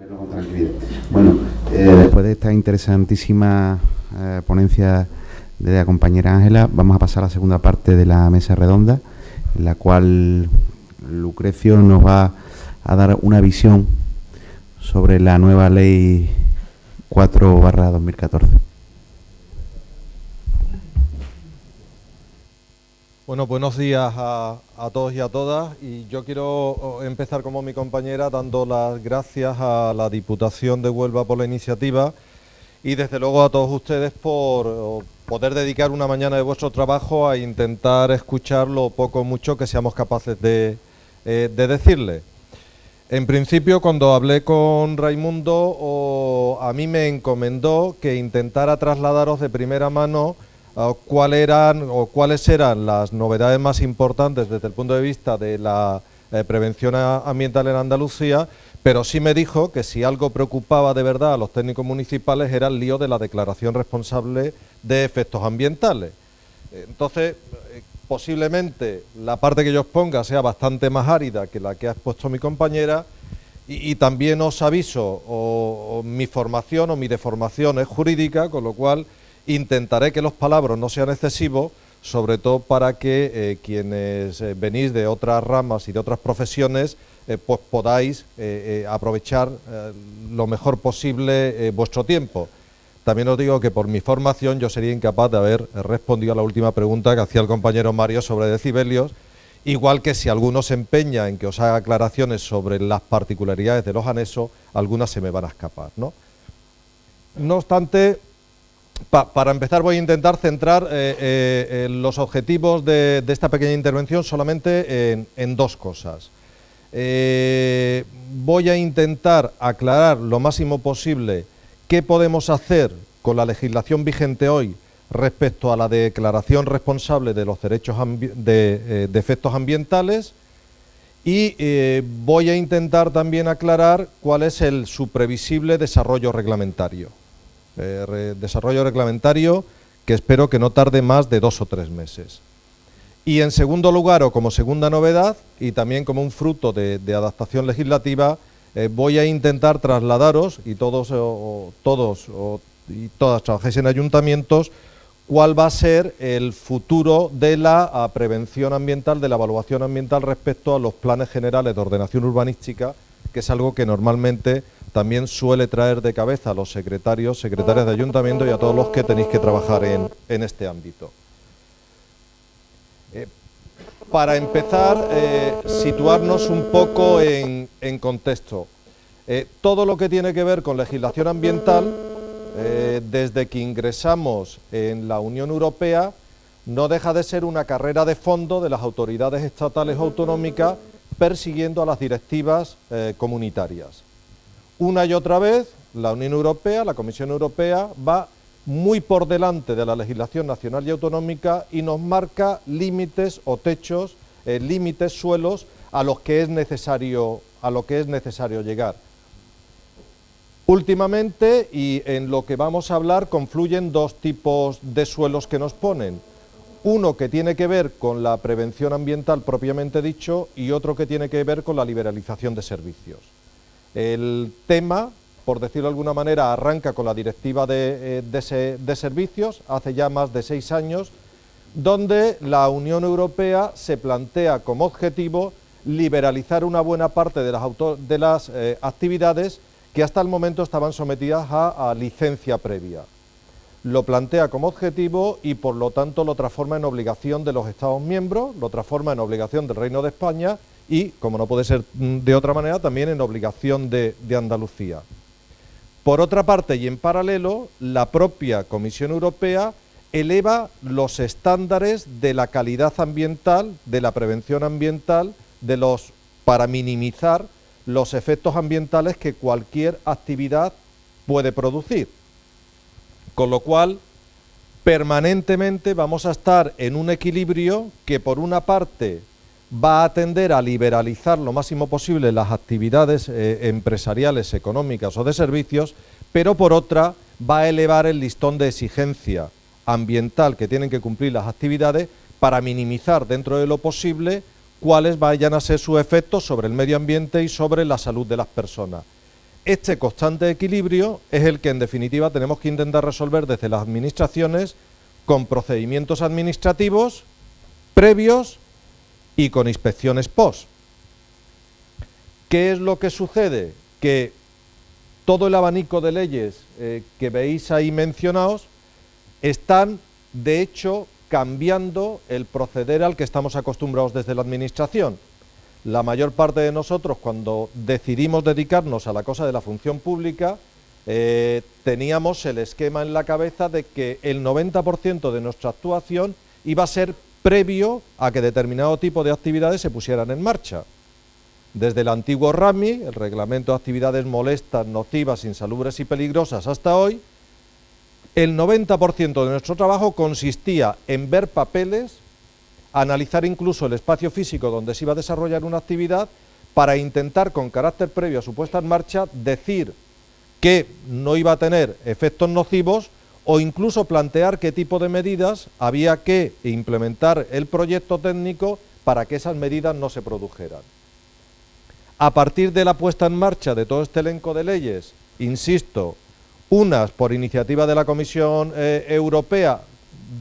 Verlo con tranquilidad. Bueno, después de esta interesantísima ponencia de la compañera Ángela, vamos a pasar a la segunda parte de la mesa redonda, en la cual Lucrecio nos va a dar una visión sobre la nueva ley 4/2014. Bueno, buenos días a todos y a todas, y yo quiero empezar como mi compañera dando las gracias a la Diputación de Huelva por la iniciativa y desde luego a todos ustedes por poder dedicar una mañana de vuestro trabajo a intentar escuchar lo poco o mucho que seamos capaces de decirles. En principio, cuando hablé con Raimundo, a mí me encomendó que intentara trasladaros de primera mano cuáles eran las novedades más importantes desde el punto de vista de la prevención ambiental en Andalucía, pero sí me dijo que si algo preocupaba de verdad a los técnicos municipales era el lío de la declaración responsable de efectos ambientales. Entonces, posiblemente la parte que yo exponga sea bastante más árida que la que ha expuesto mi compañera, y también os aviso, mi formación o mi deformación es jurídica, con lo cual intentaré que los palabras no sean excesivos, sobre todo para que quienes venís de otras ramas y de otras profesiones pues podáis aprovechar lo mejor posible vuestro tiempo. También os digo que por mi formación yo sería incapaz de haber respondido a la última pregunta que hacía el compañero Mario sobre decibelios, igual que si alguno se empeña en que os haga aclaraciones sobre las particularidades de los anexos, algunas se me van a escapar, ¿no? No obstante, para empezar voy a intentar centrar los objetivos de esta pequeña intervención solamente en dos cosas. Voy a intentar aclarar lo máximo posible qué podemos hacer con la legislación vigente hoy respecto a la declaración responsable de los derechos de efectos ambientales, y voy a intentar también aclarar cuál es su previsible desarrollo reglamentario. Desarrollo reglamentario que espero que no tarde más de 2 o 3 meses. Y en segundo lugar, o como segunda novedad, y también como un fruto de adaptación legislativa, voy a intentar trasladaros, y todos y todas trabajéis en ayuntamientos, cuál va a ser el futuro de la prevención ambiental, de la evaluación ambiental respecto a los planes generales de ordenación urbanística, que es algo que normalmente también suele traer de cabeza a los secretarias de ayuntamiento y a todos los que tenéis que trabajar en este ámbito. Para empezar, situarnos un poco en contexto. Todo lo que tiene que ver con legislación ambiental, desde que ingresamos en la Unión Europea, no deja de ser una carrera de fondo de las autoridades estatales o autonómicas persiguiendo a las directivas comunitarias. Una y otra vez, la Unión Europea, la Comisión Europea, va muy por delante de la legislación nacional y autonómica y nos marca límites o techos, límites, suelos a los que es necesario llegar. Últimamente, y en lo que vamos a hablar, confluyen dos tipos de suelos que nos ponen. Uno que tiene que ver con la prevención ambiental propiamente dicho y otro que tiene que ver con la liberalización de servicios. El tema, por decirlo de alguna manera, arranca con la directiva de servicios hace ya más de 6 años, donde la Unión Europea se plantea como objetivo liberalizar una buena parte de las actividades que hasta el momento estaban sometidas a licencia previa. Lo plantea como objetivo y por lo tanto lo transforma en obligación de los Estados miembros, lo transforma en obligación del Reino de España y, como no puede ser de otra manera, también en obligación de Andalucía. Por otra parte y en paralelo, la propia Comisión Europea eleva los estándares de la calidad ambiental, de la prevención ambiental, para minimizar los efectos ambientales que cualquier actividad puede producir. Con lo cual, permanentemente vamos a estar en un equilibrio que por una parte va a tender a liberalizar lo máximo posible las actividades empresariales, económicas o de servicios, pero por otra va a elevar el listón de exigencia ambiental que tienen que cumplir las actividades para minimizar dentro de lo posible cuáles vayan a ser sus efectos sobre el medio ambiente y sobre la salud de las personas. Este constante equilibrio es el que en definitiva tenemos que intentar resolver desde las administraciones con procedimientos administrativos previos y con inspecciones post. ¿Qué es lo que sucede? Que todo el abanico de leyes que veis ahí mencionados están, de hecho, cambiando el proceder al que estamos acostumbrados desde la Administración. La mayor parte de nosotros, cuando decidimos dedicarnos a la cosa de la función pública, teníamos el esquema en la cabeza de que el 90% de nuestra actuación iba a ser previo a que determinado tipo de actividades se pusieran en marcha. Desde el antiguo RAMI, el Reglamento de Actividades Molestas, Nocivas, Insalubres y Peligrosas, hasta hoy, el 90% de nuestro trabajo consistía en ver papeles, analizar incluso el espacio físico donde se iba a desarrollar una actividad, para intentar, con carácter previo a su puesta en marcha, decir que no iba a tener efectos nocivos o incluso plantear qué tipo de medidas había que implementar el proyecto técnico para que esas medidas no se produjeran. A partir de la puesta en marcha de todo este elenco de leyes, insisto, unas por iniciativa de la Comisión Europea,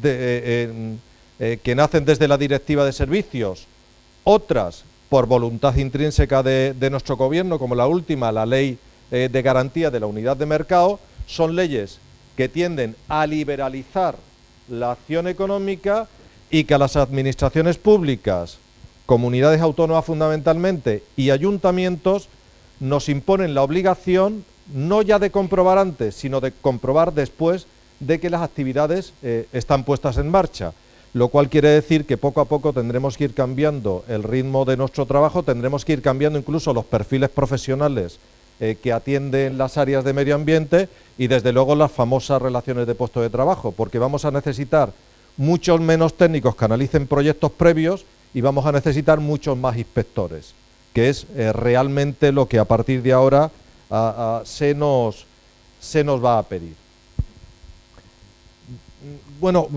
que nacen desde la Directiva de Servicios, otras por voluntad intrínseca de nuestro Gobierno, como la última, la Ley de Garantía de la Unidad de Mercado, son leyes que tienden a liberalizar la acción económica y que a las administraciones públicas, comunidades autónomas fundamentalmente y ayuntamientos, nos imponen la obligación no ya de comprobar antes, sino de comprobar después de que las actividades están puestas en marcha, lo cual quiere decir que poco a poco tendremos que ir cambiando el ritmo de nuestro trabajo, tendremos que ir cambiando incluso los perfiles profesionales que atienden las áreas de medio ambiente y desde luego las famosas relaciones de puesto de trabajo, porque vamos a necesitar muchos menos técnicos que analicen proyectos previos y vamos a necesitar muchos más inspectores, que es realmente lo que a partir de ahora se nos va a pedir. Bueno,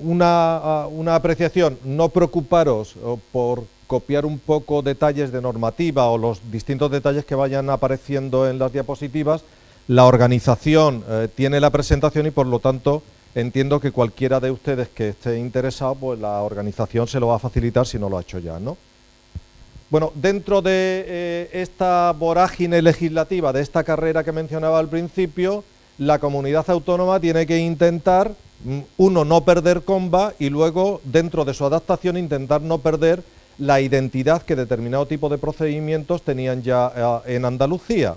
una apreciación, no preocuparos por copiar un poco detalles de normativa o los distintos detalles que vayan apareciendo en las diapositivas. La organización tiene la presentación y por lo tanto entiendo que cualquiera de ustedes que esté interesado, pues la organización se lo va a facilitar si no lo ha hecho ya, ¿no? Bueno, dentro de esta vorágine legislativa, de esta carrera que mencionaba al principio, la comunidad autónoma tiene que intentar, uno, no perder comba y luego, dentro de su adaptación, intentar no perder la identidad que determinado tipo de procedimientos tenían ya en Andalucía.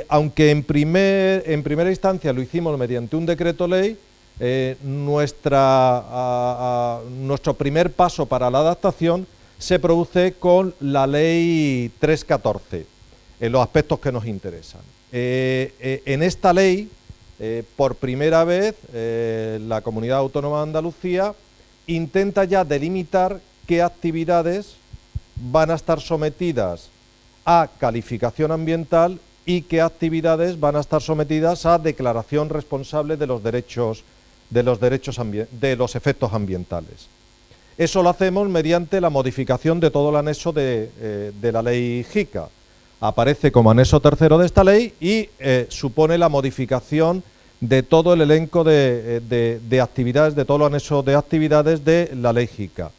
Aunque en primera instancia lo hicimos mediante un decreto ley, nuestro primer paso para la adaptación se produce con la ley 314, en los aspectos que nos interesan. En esta ley, por primera vez, la Comunidad Autónoma de Andalucía intenta ya delimitar qué actividades van a estar sometidas a calificación ambiental y qué actividades van a estar sometidas a declaración responsable de los efectos ambientales. Eso lo hacemos mediante la modificación de todo el anexo de la ley JICA. Aparece como anexo tercero de esta ley y supone la modificación de todo el elenco de actividades, de todo el anexo de actividades de la ley JICA.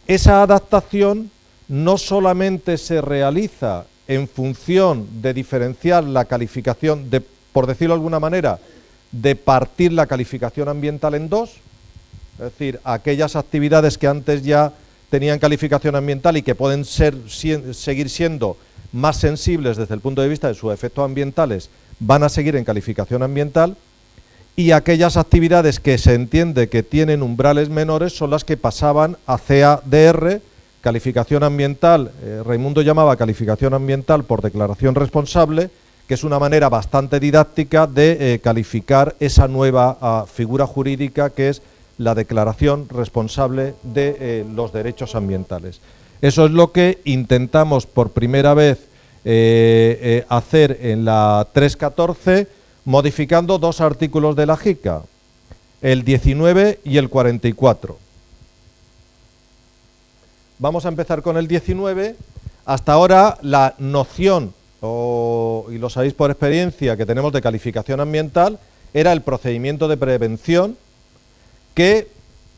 Esa adaptación no solamente se realiza en función de diferenciar la calificación, por decirlo de alguna manera, de partir la calificación ambiental en dos, es decir, aquellas actividades que antes ya tenían calificación ambiental y que pueden seguir siendo más sensibles desde el punto de vista de sus efectos ambientales, van a seguir en calificación ambiental, y aquellas actividades que se entiende que tienen umbrales menores son las que pasaban a CADR, calificación ambiental, Raimundo llamaba calificación ambiental por declaración responsable, que es una manera bastante didáctica de calificar esa nueva figura jurídica que es la declaración responsable de los derechos ambientales. Eso es lo que intentamos por primera vez hacer en la 314, modificando dos artículos de la JICA, el 19 y el 44. Vamos a empezar con el 19. Hasta ahora la noción y lo sabéis por experiencia que tenemos de calificación ambiental, era el procedimiento de prevención que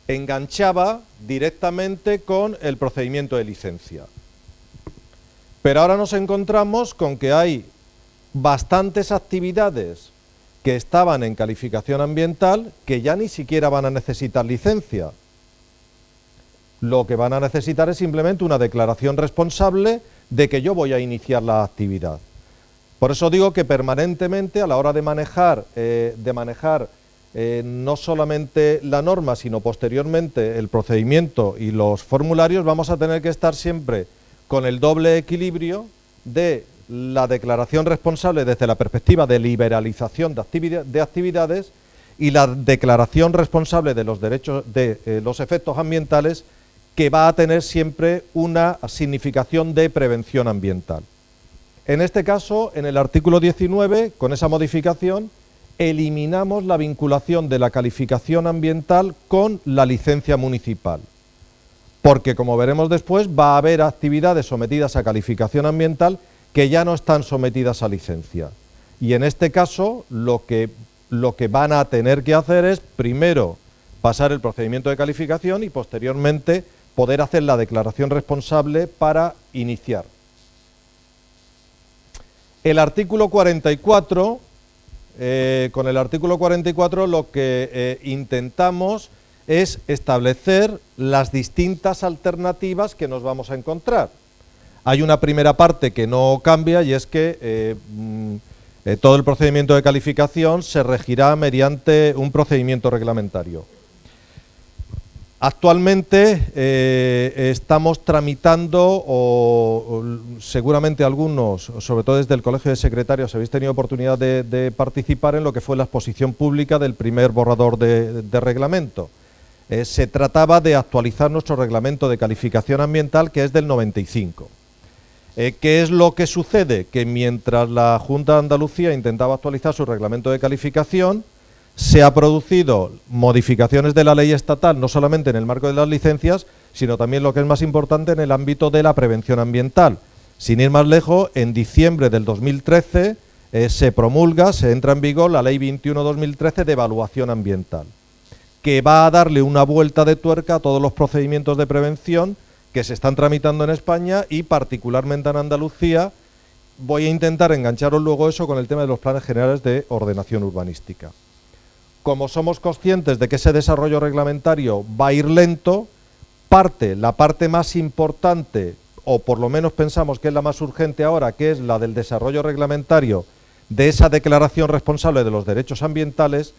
enganchaba directamente con el procedimiento de licencia. Pero ahora nos encontramos con que hay bastantes actividades que estaban en calificación ambiental que ya ni siquiera van a necesitar licencia. Lo que van a necesitar es simplemente una declaración responsable de que yo voy a iniciar la actividad. Por eso digo que permanentemente a la hora de manejar no solamente la norma, sino posteriormente el procedimiento y los formularios, vamos a tener que estar siempre con el doble equilibrio de la declaración responsable desde la perspectiva de liberalización de actividades y la declaración responsable de los derechos de los efectos ambientales, que va a tener siempre una significación de prevención ambiental. En este caso, en el artículo 19, con esa modificación, eliminamos la vinculación de la calificación ambiental con la licencia municipal, porque, como veremos después, va a haber actividades sometidas a calificación ambiental que ya no están sometidas a licencia. Y en este caso, lo que van a tener que hacer es, primero, pasar el procedimiento de calificación y, posteriormente, poder hacer la declaración responsable para iniciar. El artículo 44, con el artículo 44 lo que intentamos es establecer las distintas alternativas que nos vamos a encontrar. Hay una primera parte que no cambia y es que todo el procedimiento de calificación se regirá mediante un procedimiento reglamentario. Actualmente estamos tramitando, o seguramente algunos, sobre todo desde el Colegio de Secretarios, habéis tenido oportunidad de participar en lo que fue la exposición pública del primer borrador de reglamento. Se trataba de actualizar nuestro reglamento de calificación ambiental, que es del 95. ¿Qué es lo que sucede? Que mientras la Junta de Andalucía intentaba actualizar su reglamento de calificación, se han producido modificaciones de la ley estatal, no solamente en el marco de las licencias, sino también, lo que es más importante, en el ámbito de la prevención ambiental. Sin ir más lejos, en diciembre del 2013 se promulga, se entra en vigor la Ley 21/2013 de evaluación ambiental, que va a darle una vuelta de tuerca a todos los procedimientos de prevención que se están tramitando en España y particularmente en Andalucía. Voy a intentar engancharos luego eso con el tema de los planes generales de ordenación urbanística. Como somos conscientes de que ese desarrollo reglamentario va a ir lento, la parte más importante, o por lo menos pensamos que es la más urgente ahora, que es la del desarrollo reglamentario de esa declaración responsable de los derechos ambientales,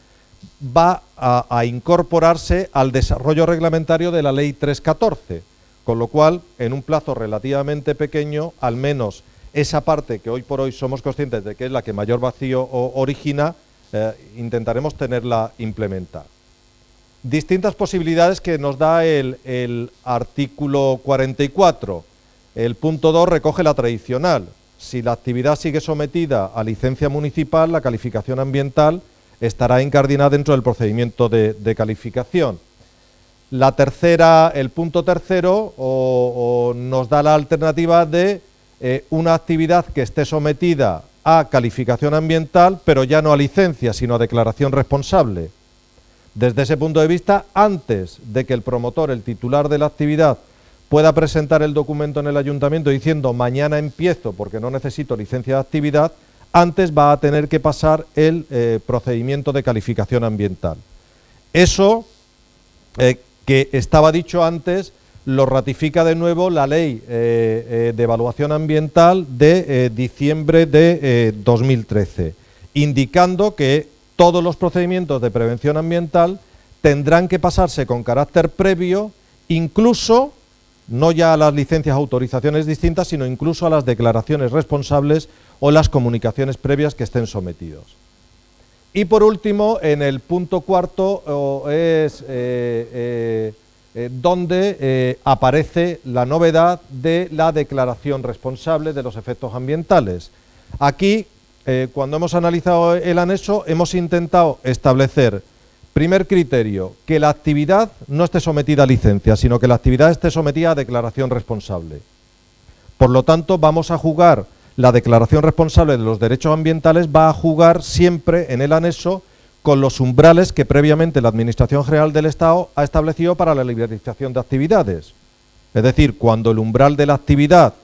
va a incorporarse al desarrollo reglamentario de la Ley 314, con lo cual, en un plazo relativamente pequeño, al menos esa parte que hoy por hoy somos conscientes de que es la que mayor vacío origina, intentaremos tenerla implementada. Distintas posibilidades que nos da el artículo 44. El punto 2 recoge la tradicional. Si la actividad sigue sometida a licencia municipal, la calificación ambiental estará incardinada dentro del procedimiento de calificación. La tercera, el punto tercero, nos da la alternativa de una actividad que esté sometida a calificación ambiental, pero ya no a licencia, sino a declaración responsable. Desde ese punto de vista, antes de que el promotor, el titular de la actividad, pueda presentar el documento en el ayuntamiento diciendo mañana empiezo porque no necesito licencia de actividad, antes va a tener que pasar el procedimiento de calificación ambiental. Eso que estaba dicho antes, lo ratifica de nuevo la Ley de Evaluación Ambiental de diciembre de 2013, indicando que todos los procedimientos de prevención ambiental tendrán que pasarse con carácter previo, incluso, no ya a las licencias o autorizaciones distintas, sino incluso a las declaraciones responsables o las comunicaciones previas que estén sometidos. Y por último, en el punto cuarto es donde aparece la novedad de la declaración responsable de los efectos ambientales. Aquí, cuando hemos analizado el anexo, hemos intentado establecer, primer criterio, que la actividad no esté sometida a licencia, sino que la actividad esté sometida a declaración responsable. Por lo tanto, vamos a jugar la declaración responsable de los derechos ambientales va a jugar siempre en el anexo con los umbrales que previamente la Administración General del Estado ha establecido para la liberalización de actividades. Es decir, cuando el umbral de la actividad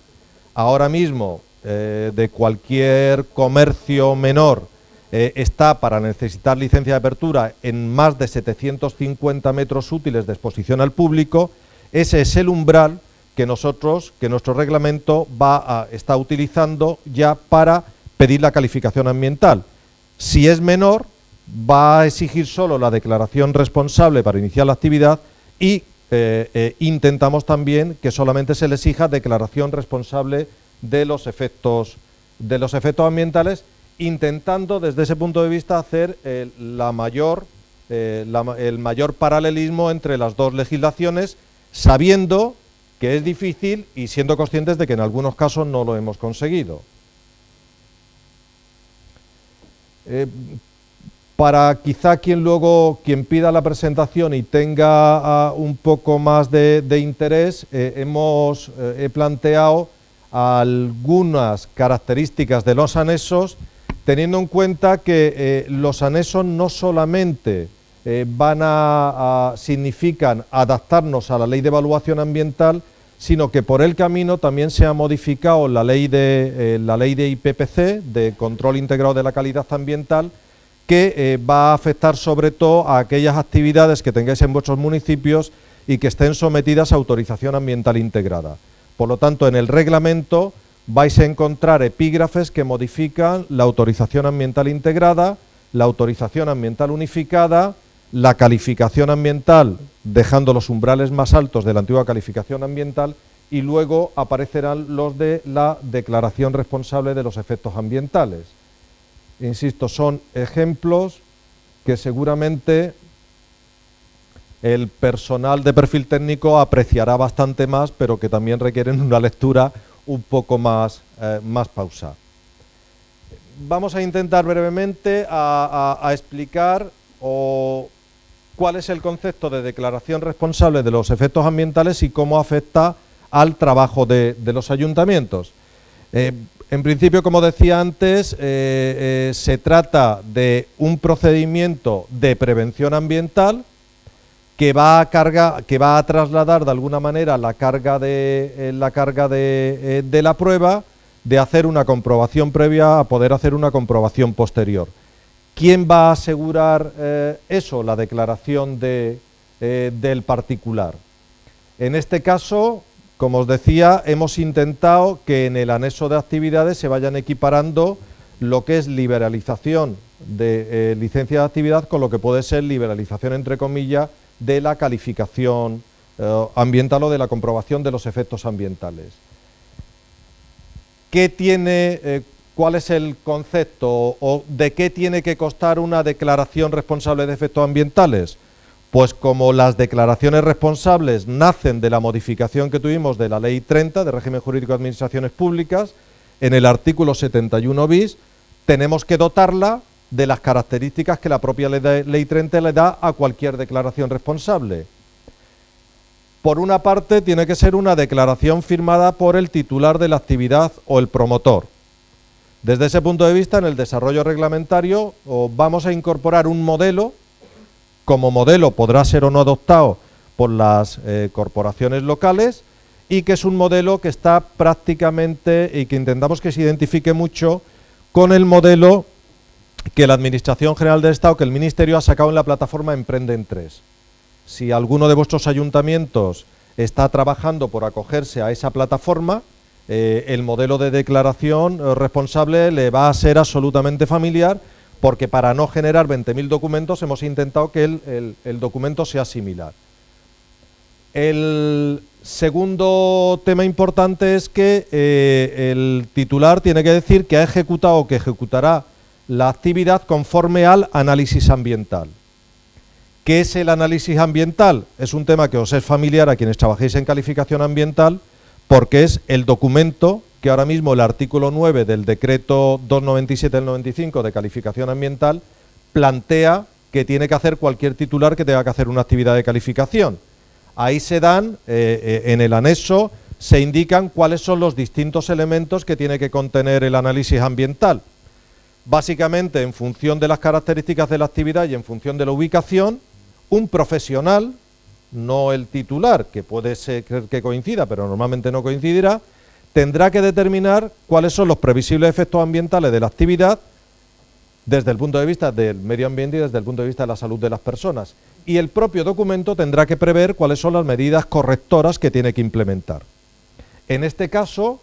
ahora mismo de cualquier comercio menor está para necesitar licencia de apertura en más de 750 metros útiles de exposición al público, ese es el umbral que nuestro reglamento está utilizando ya para pedir la calificación ambiental. Si es menor, va a exigir solo la declaración responsable para iniciar la actividad y intentamos también que solamente se le exija declaración responsable de los efectos ambientales, intentando desde ese punto de vista hacer el mayor paralelismo entre las dos legislaciones, sabiendo que es difícil y siendo conscientes de que en algunos casos no lo hemos conseguido. Para quizá quien pida la presentación y tenga un poco más de interés, he planteado algunas características de los anexos, teniendo en cuenta que los anexos no solamente significan adaptarnos a la ley de evaluación ambiental, sino que por el camino también se ha modificado la ley de IPPC, de Control Integrado de la Calidad Ambiental, que va a afectar sobre todo a aquellas actividades que tengáis en vuestros municipios y que estén sometidas a autorización ambiental integrada. Por lo tanto, en el reglamento vais a encontrar epígrafes que modifican la autorización ambiental integrada, la autorización ambiental unificada, la calificación ambiental, dejando los umbrales más altos de la antigua calificación ambiental, y luego aparecerán los de la declaración responsable de los efectos ambientales. Insisto, son ejemplos que seguramente el personal de perfil técnico apreciará bastante más, pero que también requieren una lectura un poco más pausada. Vamos a intentar brevemente a explicar cuál es el concepto de declaración responsable de los efectos ambientales y cómo afecta al trabajo de los ayuntamientos. En principio, como decía antes, se trata de un procedimiento de prevención ambiental que va a trasladar de alguna manera la carga de la prueba, de hacer una comprobación previa a poder hacer una comprobación posterior. ¿Quién va a asegurar eso? La declaración del particular. En este caso, como os decía, hemos intentado que en el anexo de actividades se vayan equiparando lo que es liberalización de licencia de actividad con lo que puede ser liberalización, entre comillas, de la calificación ambiental o de la comprobación de los efectos ambientales. ¿Cuál es el concepto o de qué tiene que constar una declaración responsable de efectos ambientales? Pues como las declaraciones responsables nacen de la modificación que tuvimos de la Ley 30, de régimen jurídico de administraciones públicas, en el artículo 71 bis, tenemos que dotarla de las características que la propia Ley 30 le da a cualquier declaración responsable. Por una parte, tiene que ser una declaración firmada por el titular de la actividad o el promotor. Desde ese punto de vista, en el desarrollo reglamentario vamos a incorporar un modelo. Como modelo podrá ser o no adoptado por las corporaciones locales, y que es un modelo que está prácticamente, y que intentamos que se identifique mucho con el modelo que la Administración General del Estado, que el Ministerio ha sacado en la plataforma Emprenden 3. Si alguno de vuestros ayuntamientos está trabajando por acogerse a esa plataforma, el modelo de declaración responsable le va a ser absolutamente familiar, porque para no generar 20.000 documentos hemos intentado que el documento sea similar. El segundo tema importante es que el titular tiene que decir que ha ejecutado o que ejecutará la actividad conforme al análisis ambiental. ¿Qué es el análisis ambiental? Es un tema que os es familiar a quienes trabajéis en calificación ambiental, porque es el documento que ahora mismo el artículo 9 del decreto 297 del 95 de calificación ambiental plantea que tiene que hacer cualquier titular que tenga que hacer una actividad de calificación. Ahí se dan, en el anexo, se indican cuáles son los distintos elementos que tiene que contener el análisis ambiental. Básicamente, en función de las características de la actividad y en función de la ubicación, un profesional, no el titular, que puede ser que coincida, pero normalmente no coincidirá, tendrá que determinar cuáles son los previsibles efectos ambientales de la actividad desde el punto de vista del medio ambiente y desde el punto de vista de la salud de las personas. Y el propio documento tendrá que prever cuáles son las medidas correctoras que tiene que implementar. En este caso,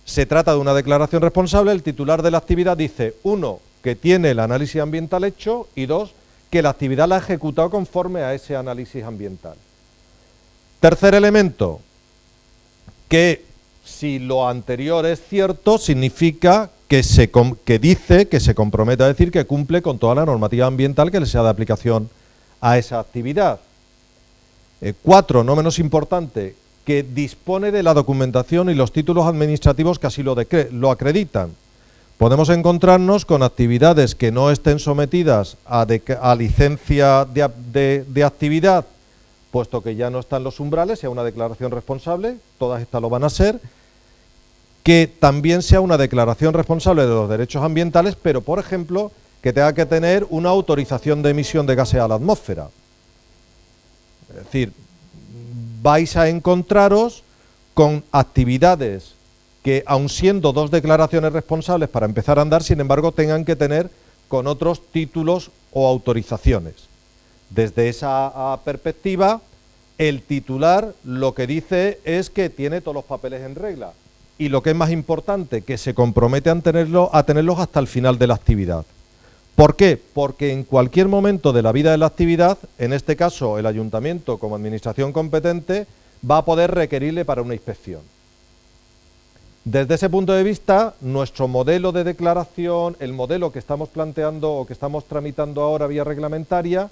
se trata de una declaración responsable. El titular de la actividad dice, 1, que tiene el análisis ambiental hecho, y 2, que la actividad la ha ejecutado conforme a ese análisis ambiental. Tercer elemento, que si lo anterior es cierto, significa que dice, que se compromete a decir que cumple con toda la normativa ambiental que le sea de aplicación a esa actividad. 4, no menos importante, que dispone de la documentación y los títulos administrativos que así lo acreditan. Podemos encontrarnos con actividades que no estén sometidas a licencia de actividad, puesto que ya no están los umbrales, sea una declaración responsable, todas estas lo van a ser, que también sea una declaración responsable de los derechos ambientales, pero, por ejemplo, que tenga que tener una autorización de emisión de gases a la atmósfera. Es decir, vais a encontraros con actividades que, aun siendo 2 declaraciones responsables para empezar a andar, sin embargo, tengan que tener con otros títulos o autorizaciones. Desde esa perspectiva, el titular lo que dice es que tiene todos los papeles en regla. Y lo que es más importante, que se compromete a tenerlos hasta el final de la actividad. ¿Por qué? Porque en cualquier momento de la vida de la actividad, en este caso el ayuntamiento como administración competente, va a poder requerirle para una inspección. Desde ese punto de vista, nuestro modelo de declaración, el modelo que estamos planteando o que estamos tramitando ahora vía reglamentaria,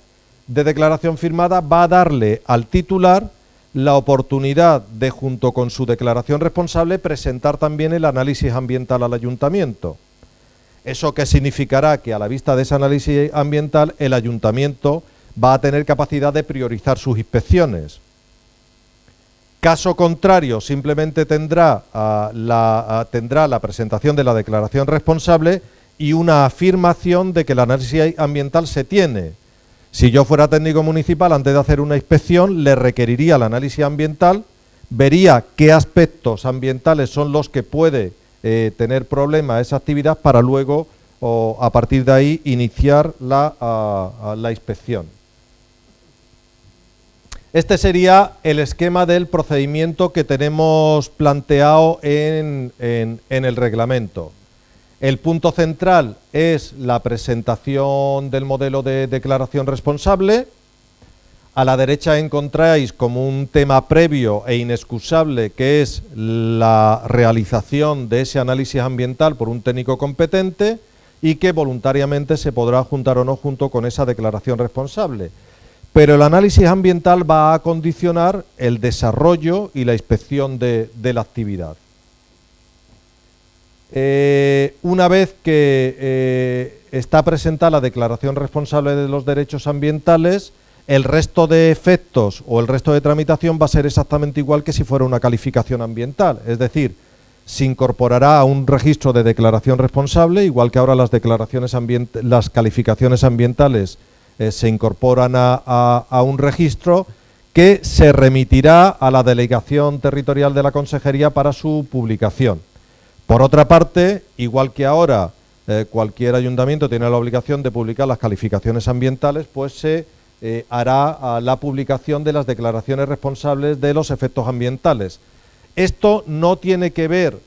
de declaración firmada, va a darle al titular la oportunidad de, junto con su declaración responsable, presentar también el análisis ambiental al ayuntamiento. ¿Eso qué significará? Que a la vista de ese análisis ambiental el ayuntamiento va a tener capacidad de priorizar sus inspecciones. Caso contrario, simplemente tendrá la presentación de la declaración responsable y una afirmación de que el análisis ambiental se tiene. Si yo fuera técnico municipal, antes de hacer una inspección, le requeriría el análisis ambiental, vería qué aspectos ambientales son los que puede tener problema esa actividad para luego, a partir de ahí, iniciar la inspección. Este sería el esquema del procedimiento que tenemos planteado en el reglamento. El punto central es la presentación del modelo de declaración responsable. A la derecha encontráis como un tema previo e inexcusable, que es la realización de ese análisis ambiental por un técnico competente y que voluntariamente se podrá juntar o no junto con esa declaración responsable. Pero el análisis ambiental va a condicionar el desarrollo y la inspección de la actividad. Una vez que está presentada la declaración responsable de los derechos ambientales, el resto de efectos o el resto de tramitación va a ser exactamente igual que si fuera una calificación ambiental. Es decir, se incorporará a un registro de declaración responsable, igual que ahora las calificaciones ambientales se incorporan a un registro que se remitirá a la delegación territorial de la Consejería para su publicación. Por otra parte, igual que ahora cualquier ayuntamiento tiene la obligación de publicar las calificaciones ambientales, pues se hará la publicación de las declaraciones responsables de los efectos ambientales. Esto no tiene que ver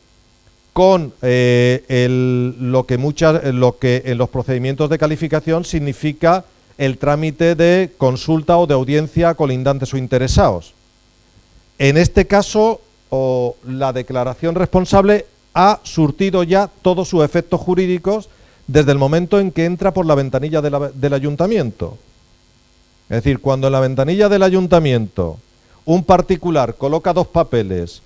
con lo que en los procedimientos de calificación significa el trámite de consulta o de audiencia a colindantes o interesados. En este caso, la declaración responsable ha surtido ya todos sus efectos jurídicos desde el momento en que entra por la ventanilla del ayuntamiento. Es decir, cuando en la ventanilla del ayuntamiento un particular coloca 2 papeles,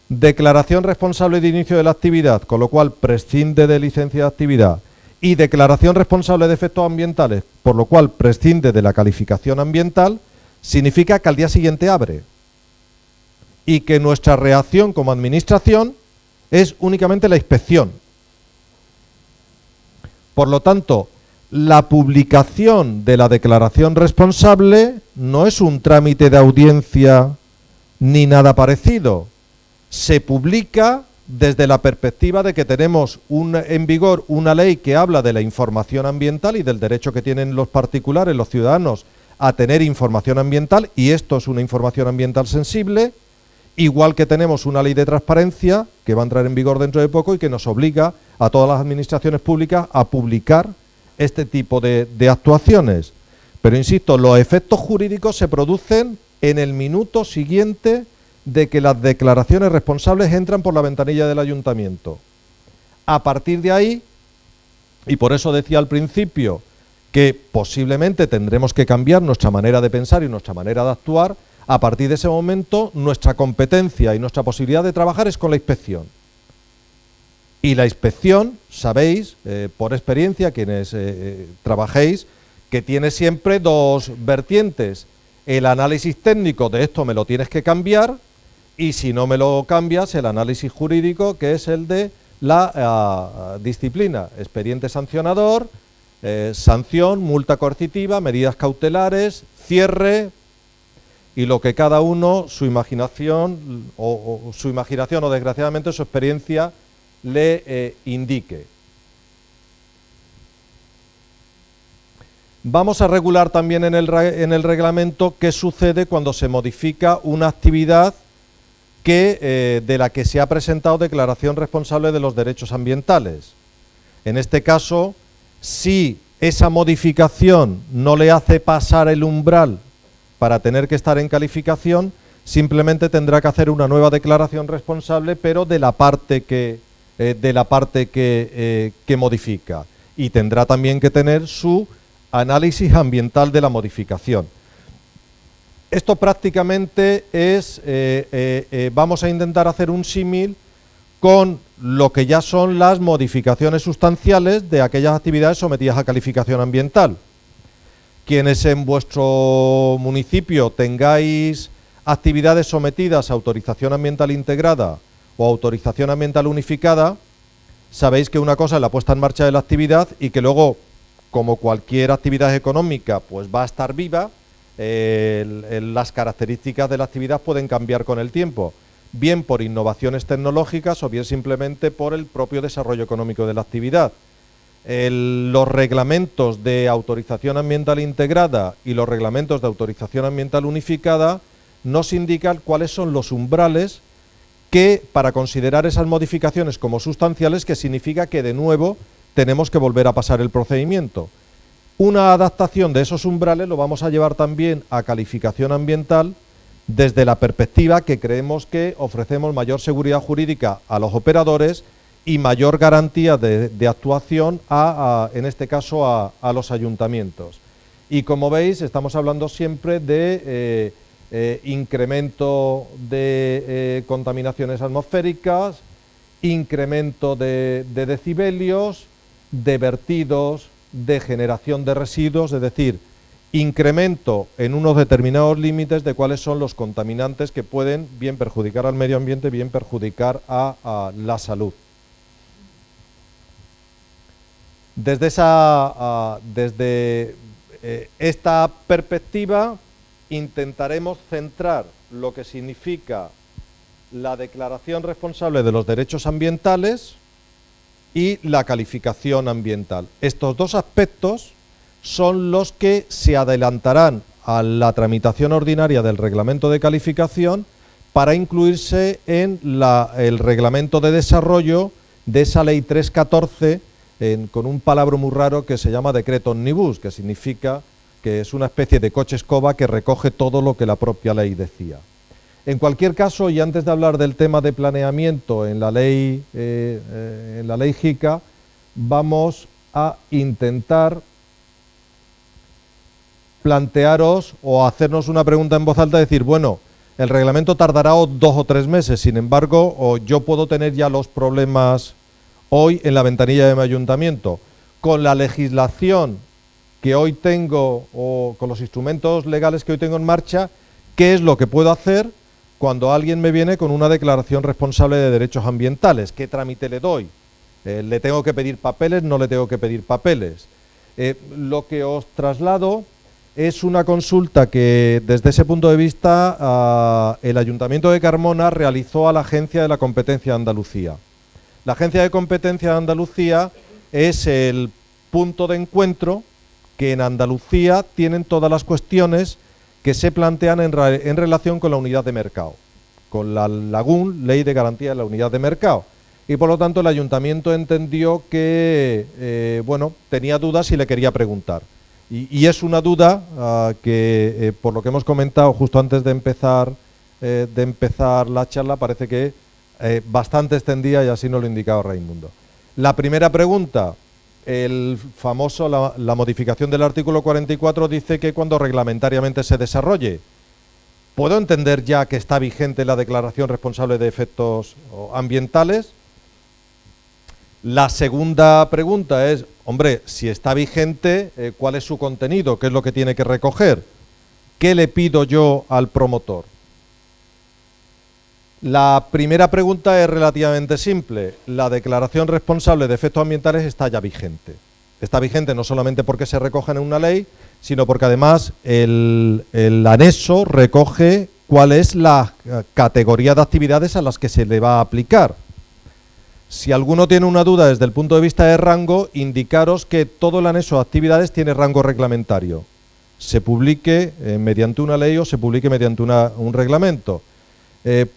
declaración responsable de inicio de la actividad, con lo cual prescinde de licencia de actividad, y declaración responsable de efectos ambientales, por lo cual prescinde de la calificación ambiental, significa que al día siguiente abre. y que nuestra reacción como administración es únicamente la inspección. Por lo tanto, la publicación de la declaración responsable no es un trámite de audiencia ni nada parecido. Se publica desde la perspectiva de que tenemos en vigor una ley que habla de la información ambiental y del derecho que tienen los particulares, los ciudadanos, a tener información ambiental, y esto es una información ambiental sensible, igual que tenemos una ley de transparencia que va a entrar en vigor dentro de poco y que nos obliga a todas las administraciones públicas a publicar este tipo de actuaciones. Pero insisto, los efectos jurídicos se producen en el minuto siguiente de que las declaraciones responsables entran por la ventanilla del ayuntamiento. A partir de ahí, y por eso decía al principio que posiblemente tendremos que cambiar nuestra manera de pensar y nuestra manera de actuar, a partir de ese momento nuestra competencia y nuestra posibilidad de trabajar es con la inspección. Y la inspección, sabéis, por experiencia, quienes trabajéis, que tiene siempre dos vertientes. El análisis técnico de esto me lo tienes que cambiar, y si no me lo cambias, el análisis jurídico, que es el de la disciplina, expediente sancionador, sanción, multa coercitiva, medidas cautelares, cierre, y lo que cada uno, su imaginación o desgraciadamente su experiencia le indique. Vamos a regular también en el reglamento qué sucede cuando se modifica una actividad de la que se ha presentado declaración responsable de los derechos ambientales. En este caso, si esa modificación no le hace pasar el umbral para tener que estar en calificación, simplemente tendrá que hacer una nueva declaración responsable, pero de la parte que modifica. Y tendrá también que tener su análisis ambiental de la modificación. Esto prácticamente es, vamos a intentar hacer un símil con lo que ya son las modificaciones sustanciales de aquellas actividades sometidas a calificación ambiental. Quienes en vuestro municipio tengáis actividades sometidas a autorización ambiental integrada o autorización ambiental unificada, sabéis que una cosa es la puesta en marcha de la actividad y que luego, como cualquier actividad económica, pues va a estar viva. Las características de la actividad pueden cambiar con el tiempo, bien por innovaciones tecnológicas o bien simplemente por el propio desarrollo económico de la actividad. Los reglamentos de autorización ambiental integrada y los reglamentos de autorización ambiental unificada nos indican cuáles son los umbrales que, para considerar esas modificaciones como sustanciales, que significa que de nuevo tenemos que volver a pasar el procedimiento. Una adaptación de esos umbrales lo vamos a llevar también a calificación ambiental desde la perspectiva que creemos que ofrecemos mayor seguridad jurídica a los operadores y mayor garantía de actuación en este caso a los ayuntamientos. Y como veis, estamos hablando siempre de incremento de contaminaciones atmosféricas, incremento de decibelios, de vertidos, de generación de residuos, es decir, incremento en unos determinados límites de cuáles son los contaminantes que pueden bien perjudicar al medio ambiente, bien perjudicar a la salud. Desde esta perspectiva intentaremos centrar lo que significa la declaración responsable de los derechos ambientales y la calificación ambiental. Estos dos aspectos son los que se adelantarán a la tramitación ordinaria del reglamento de calificación para incluirse en el reglamento de desarrollo de esa ley 314, con un palabra muy raro que se llama decreto omnibus, que significa que es una especie de coche escoba que recoge todo lo que la propia ley decía. En cualquier caso, y antes de hablar del tema de planeamiento en la ley JICA, vamos a intentar plantearos o hacernos una pregunta en voz alta, decir, bueno, el reglamento tardará 2 o 3 meses, sin embargo, yo puedo tener ya los problemas hoy en la ventanilla de mi ayuntamiento. Con la legislación que hoy tengo o con los instrumentos legales que hoy tengo en marcha, ¿qué es lo que puedo hacer cuando alguien me viene con una declaración responsable de derechos ambientales. ¿Qué trámite le doy? ¿Le tengo que pedir papeles? ¿No le tengo que pedir papeles? Lo que os traslado es una consulta que, desde ese punto de vista, el Ayuntamiento de Carmona realizó a la Agencia de la Competencia de Andalucía. La Agencia de Competencia de Andalucía es el punto de encuentro que en Andalucía tienen todas las cuestiones que se plantean en relación con la unidad de mercado, con la LAGUN, Ley de Garantía de la Unidad de Mercado. Y por lo tanto el Ayuntamiento entendió que, bueno, tenía dudas y le quería preguntar. Y es una duda que, por lo que hemos comentado justo antes de empezar la charla, parece que bastante extendida, y así nos lo indicaba Raimundo. La primera pregunta, la modificación del artículo 44 dice que cuando reglamentariamente se desarrolle. ¿Puedo entender ya que está vigente la declaración responsable de efectos ambientales? La segunda pregunta es, hombre, si está vigente, ¿cuál es su contenido? ¿Qué es lo que tiene que recoger? ¿Qué le pido yo al promotor? La primera pregunta es relativamente simple. La declaración responsable de efectos ambientales está ya vigente. Está vigente no solamente porque se recogen en una ley, sino porque además el anexo recoge cuál es la categoría de actividades a las que se le va a aplicar. Si alguno tiene una duda desde el punto de vista de rango, indicaros que todo el anexo de actividades tiene rango reglamentario. Se publique mediante una ley o se publique mediante un reglamento.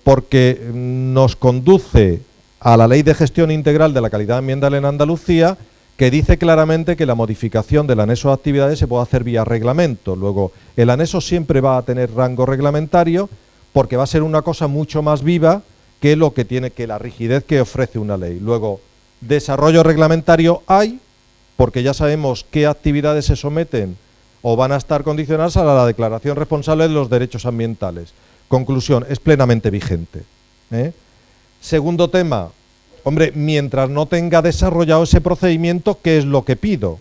Porque nos conduce a la Ley de Gestión Integral de la Calidad Ambiental en Andalucía, que dice claramente que la modificación del anexo de actividades se puede hacer vía reglamento. Luego, el anexo siempre va a tener rango reglamentario porque va a ser una cosa mucho más viva que lo que tiene, que la rigidez que ofrece una ley. Luego, desarrollo reglamentario hay, porque ya sabemos qué actividades se someten o van a estar condicionadas a la declaración responsable de los derechos ambientales. Conclusión, es plenamente vigente. Segundo tema, hombre, mientras no tenga desarrollado ese procedimiento, ¿qué es lo que pido?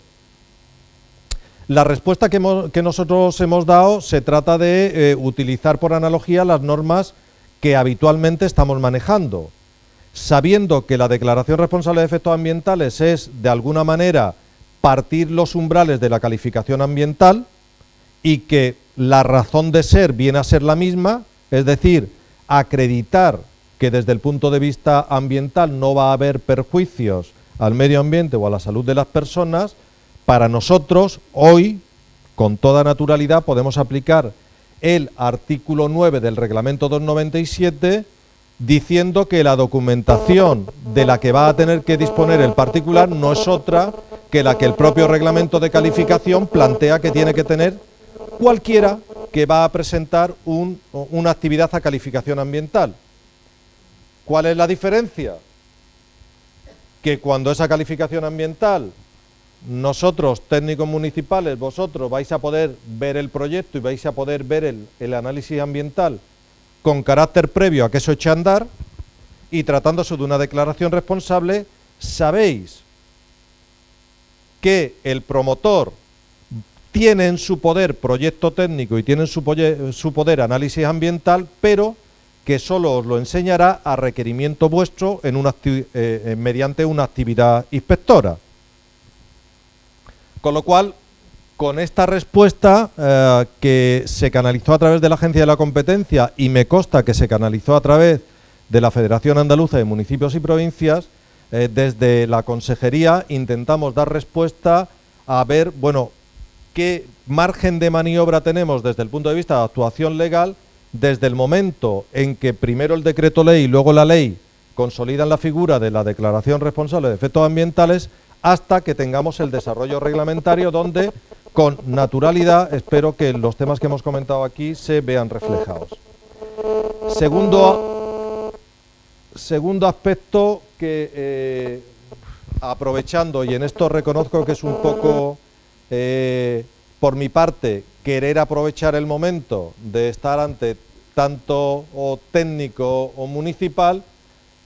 La respuesta que nosotros hemos dado se trata de utilizar por analogía las normas que habitualmente estamos manejando, sabiendo que la declaración responsable de efectos ambientales es, de alguna manera, partir los umbrales de la calificación ambiental y que la razón de ser viene a ser la misma, es decir, acreditar que desde el punto de vista ambiental no va a haber perjuicios al medio ambiente o a la salud de las personas. Para nosotros, hoy, con toda naturalidad, podemos aplicar el artículo 9 del Reglamento 297, diciendo que la documentación de la que va a tener que disponer el particular no es otra que la que el propio reglamento de calificación plantea que tiene que tener cualquiera que va a presentar una actividad a calificación ambiental. ¿Cuál es la diferencia? Que cuando esa calificación ambiental, nosotros, técnicos municipales, vosotros vais a poder ver el proyecto y vais a poder ver el análisis ambiental con carácter previo a que eso eche a andar, y tratándose de una declaración responsable, sabéis que el promotor tiene en su poder proyecto técnico y tiene en su poder análisis ambiental, pero que solo os lo enseñará a requerimiento vuestro mediante una actividad inspectora. Con lo cual, con esta respuesta que se canalizó a través de la Agencia de la Competencia, y me consta que se canalizó a través de la Federación Andaluza de Municipios y Provincias, desde la Consejería intentamos dar respuesta a ver, bueno, qué margen de maniobra tenemos desde el punto de vista de actuación legal, desde el momento en que primero el decreto ley y luego la ley consolidan la figura de la declaración responsable de efectos ambientales, hasta que tengamos el desarrollo reglamentario donde, con naturalidad, espero que los temas que hemos comentado aquí se vean reflejados. Segundo aspecto que, aprovechando, y en esto reconozco que es un poco, por mi parte, querer aprovechar el momento de estar ante tanto o técnico o municipal,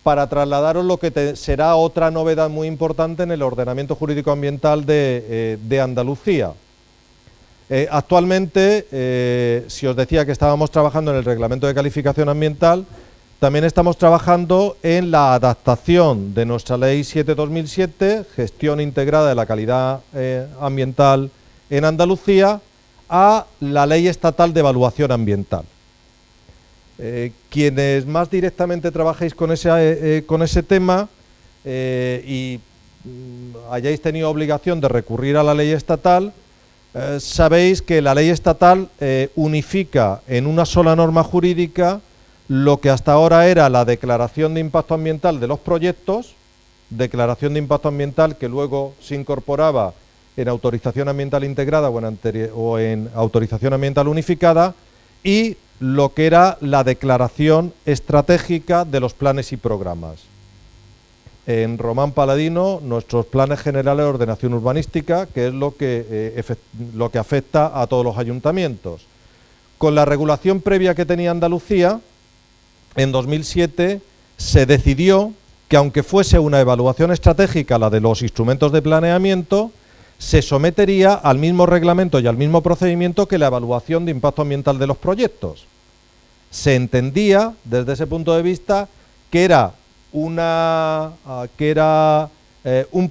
para trasladaros lo que será otra novedad muy importante en el ordenamiento jurídico ambiental de Andalucía. Actualmente, si os decía que estábamos trabajando en el Reglamento de Calificación Ambiental, también estamos trabajando en la adaptación de nuestra Ley 7/2007, Gestión Integrada de la Calidad Ambiental en Andalucía, a la Ley Estatal de Evaluación Ambiental. Quienes más directamente trabajéis con ese tema y hayáis tenido obligación de recurrir a la ley estatal, sabéis que la ley estatal unifica en una sola norma jurídica lo que hasta ahora era la declaración de impacto ambiental de los proyectos, declaración de impacto ambiental que luego se incorporaba en autorización ambiental integrada o en autorización ambiental unificada, y lo que era la declaración estratégica de los planes y programas. En Román Paladino, nuestros planes generales de ordenación urbanística, que es lo que afecta a todos los ayuntamientos. Con la regulación previa que tenía Andalucía, en 2007 se decidió que, aunque fuese una evaluación estratégica la de los instrumentos de planeamiento, se sometería al mismo reglamento y al mismo procedimiento que la evaluación de impacto ambiental de los proyectos. Se entendía, desde ese punto de vista, que era un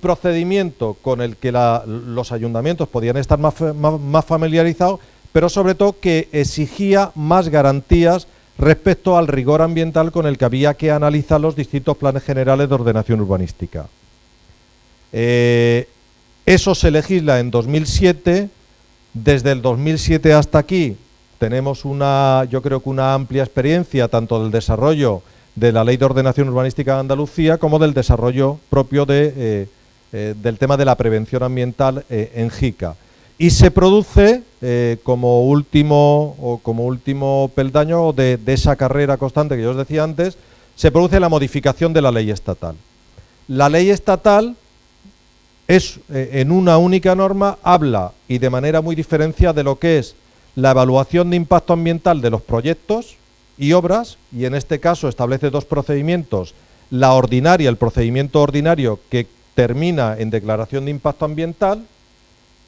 procedimiento con el que los ayuntamientos podían estar más familiarizados, pero sobre todo que exigía más garantías respecto al rigor ambiental con el que había que analizar los distintos planes generales de ordenación urbanística. Eso se legisla en 2007, desde el 2007 hasta aquí tenemos yo creo que una amplia experiencia tanto del desarrollo de la Ley de Ordenación Urbanística de Andalucía como del desarrollo propio del tema de la prevención ambiental en JICA. Y se produce como último peldaño de esa carrera constante que yo os decía antes, se produce la modificación de la ley estatal. La ley estatal es, en una única norma, habla y de manera muy diferenciada de lo que es la evaluación de impacto ambiental de los proyectos y obras, y en este caso establece dos procedimientos: la ordinaria, el procedimiento ordinario que termina en declaración de impacto ambiental,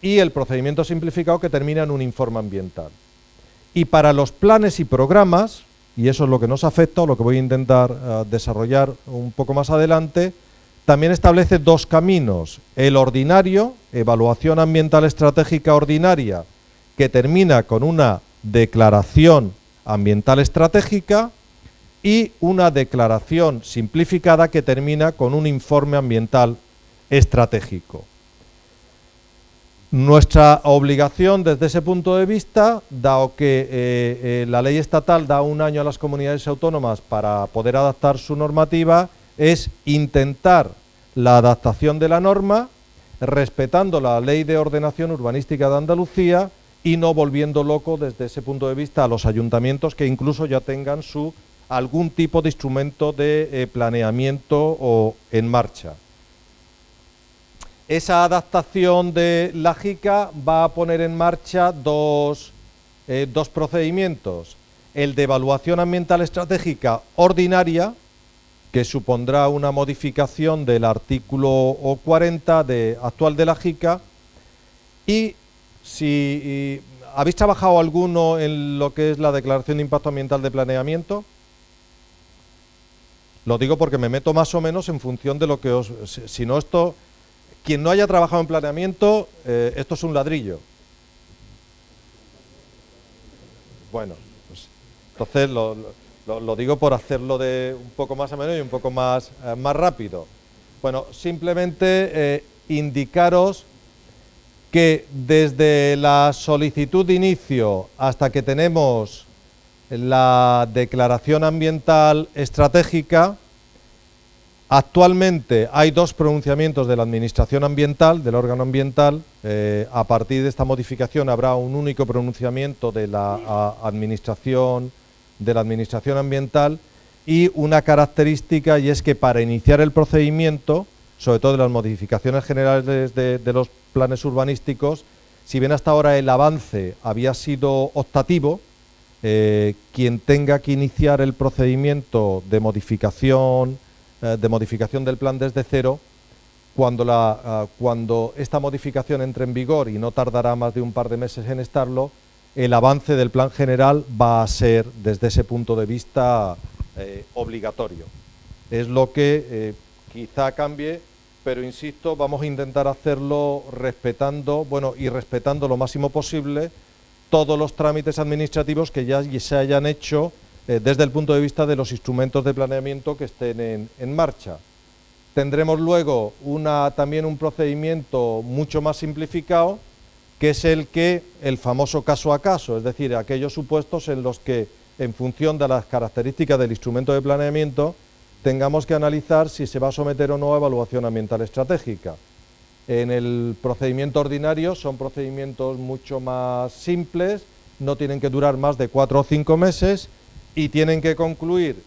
y el procedimiento simplificado que termina en un informe ambiental. Y para los planes y programas, y eso es lo que nos afecta, o lo que voy a intentar desarrollar un poco más adelante, también establece dos caminos: el ordinario, evaluación ambiental estratégica ordinaria, que termina con una declaración ambiental estratégica, y una declaración simplificada que termina con un informe ambiental estratégico. Nuestra obligación desde ese punto de vista, dado que la ley estatal da un año a las comunidades autónomas para poder adaptar su normativa, es intentar la adaptación de la norma respetando la Ley de Ordenación Urbanística de Andalucía y no volviendo loco desde ese punto de vista a los ayuntamientos que incluso ya tengan algún tipo de instrumento de planeamiento en marcha. Esa adaptación de la JICA va a poner en marcha dos procedimientos: el de evaluación ambiental estratégica ordinaria, que supondrá una modificación del artículo 40 actual de la JICA, y si habéis trabajado alguno en lo que es la declaración de impacto ambiental de planeamiento. Lo digo porque me meto más o menos en función de lo que si no, esto, quien no haya trabajado en planeamiento, esto es un ladrillo. Bueno, pues, entonces lo digo por hacerlo de un poco más ameno y un poco más rápido. Bueno, simplemente indicaros que desde la solicitud de inicio hasta que tenemos la declaración ambiental estratégica, actualmente hay dos pronunciamientos de la Administración Ambiental, del órgano ambiental. A partir de esta modificación habrá un único pronunciamiento de la Administración Ambiental, y una característica, y es que para iniciar el procedimiento, sobre todo de las modificaciones generales de los planes urbanísticos, si bien hasta ahora el avance había sido optativo, quien tenga que iniciar el procedimiento de modificación del plan desde cero, cuando esta modificación entre en vigor, y no tardará más de un par de meses en estarlo, el avance del plan general va a ser, desde ese punto de vista, obligatorio. Es lo que quizá cambie, pero insisto, vamos a intentar hacerlo respetando, y respetando lo máximo posible todos los trámites administrativos que ya se hayan hecho desde el punto de vista de los instrumentos de planeamiento que estén en marcha. Tendremos luego también un procedimiento mucho más simplificado, que es el famoso caso a caso, es decir, aquellos supuestos en los que, en función de las características del instrumento de planeamiento, tengamos que analizar si se va a someter o no a evaluación ambiental estratégica. En el procedimiento ordinario son procedimientos mucho más simples, no tienen que durar más de 4 o 5 meses y tienen que concluir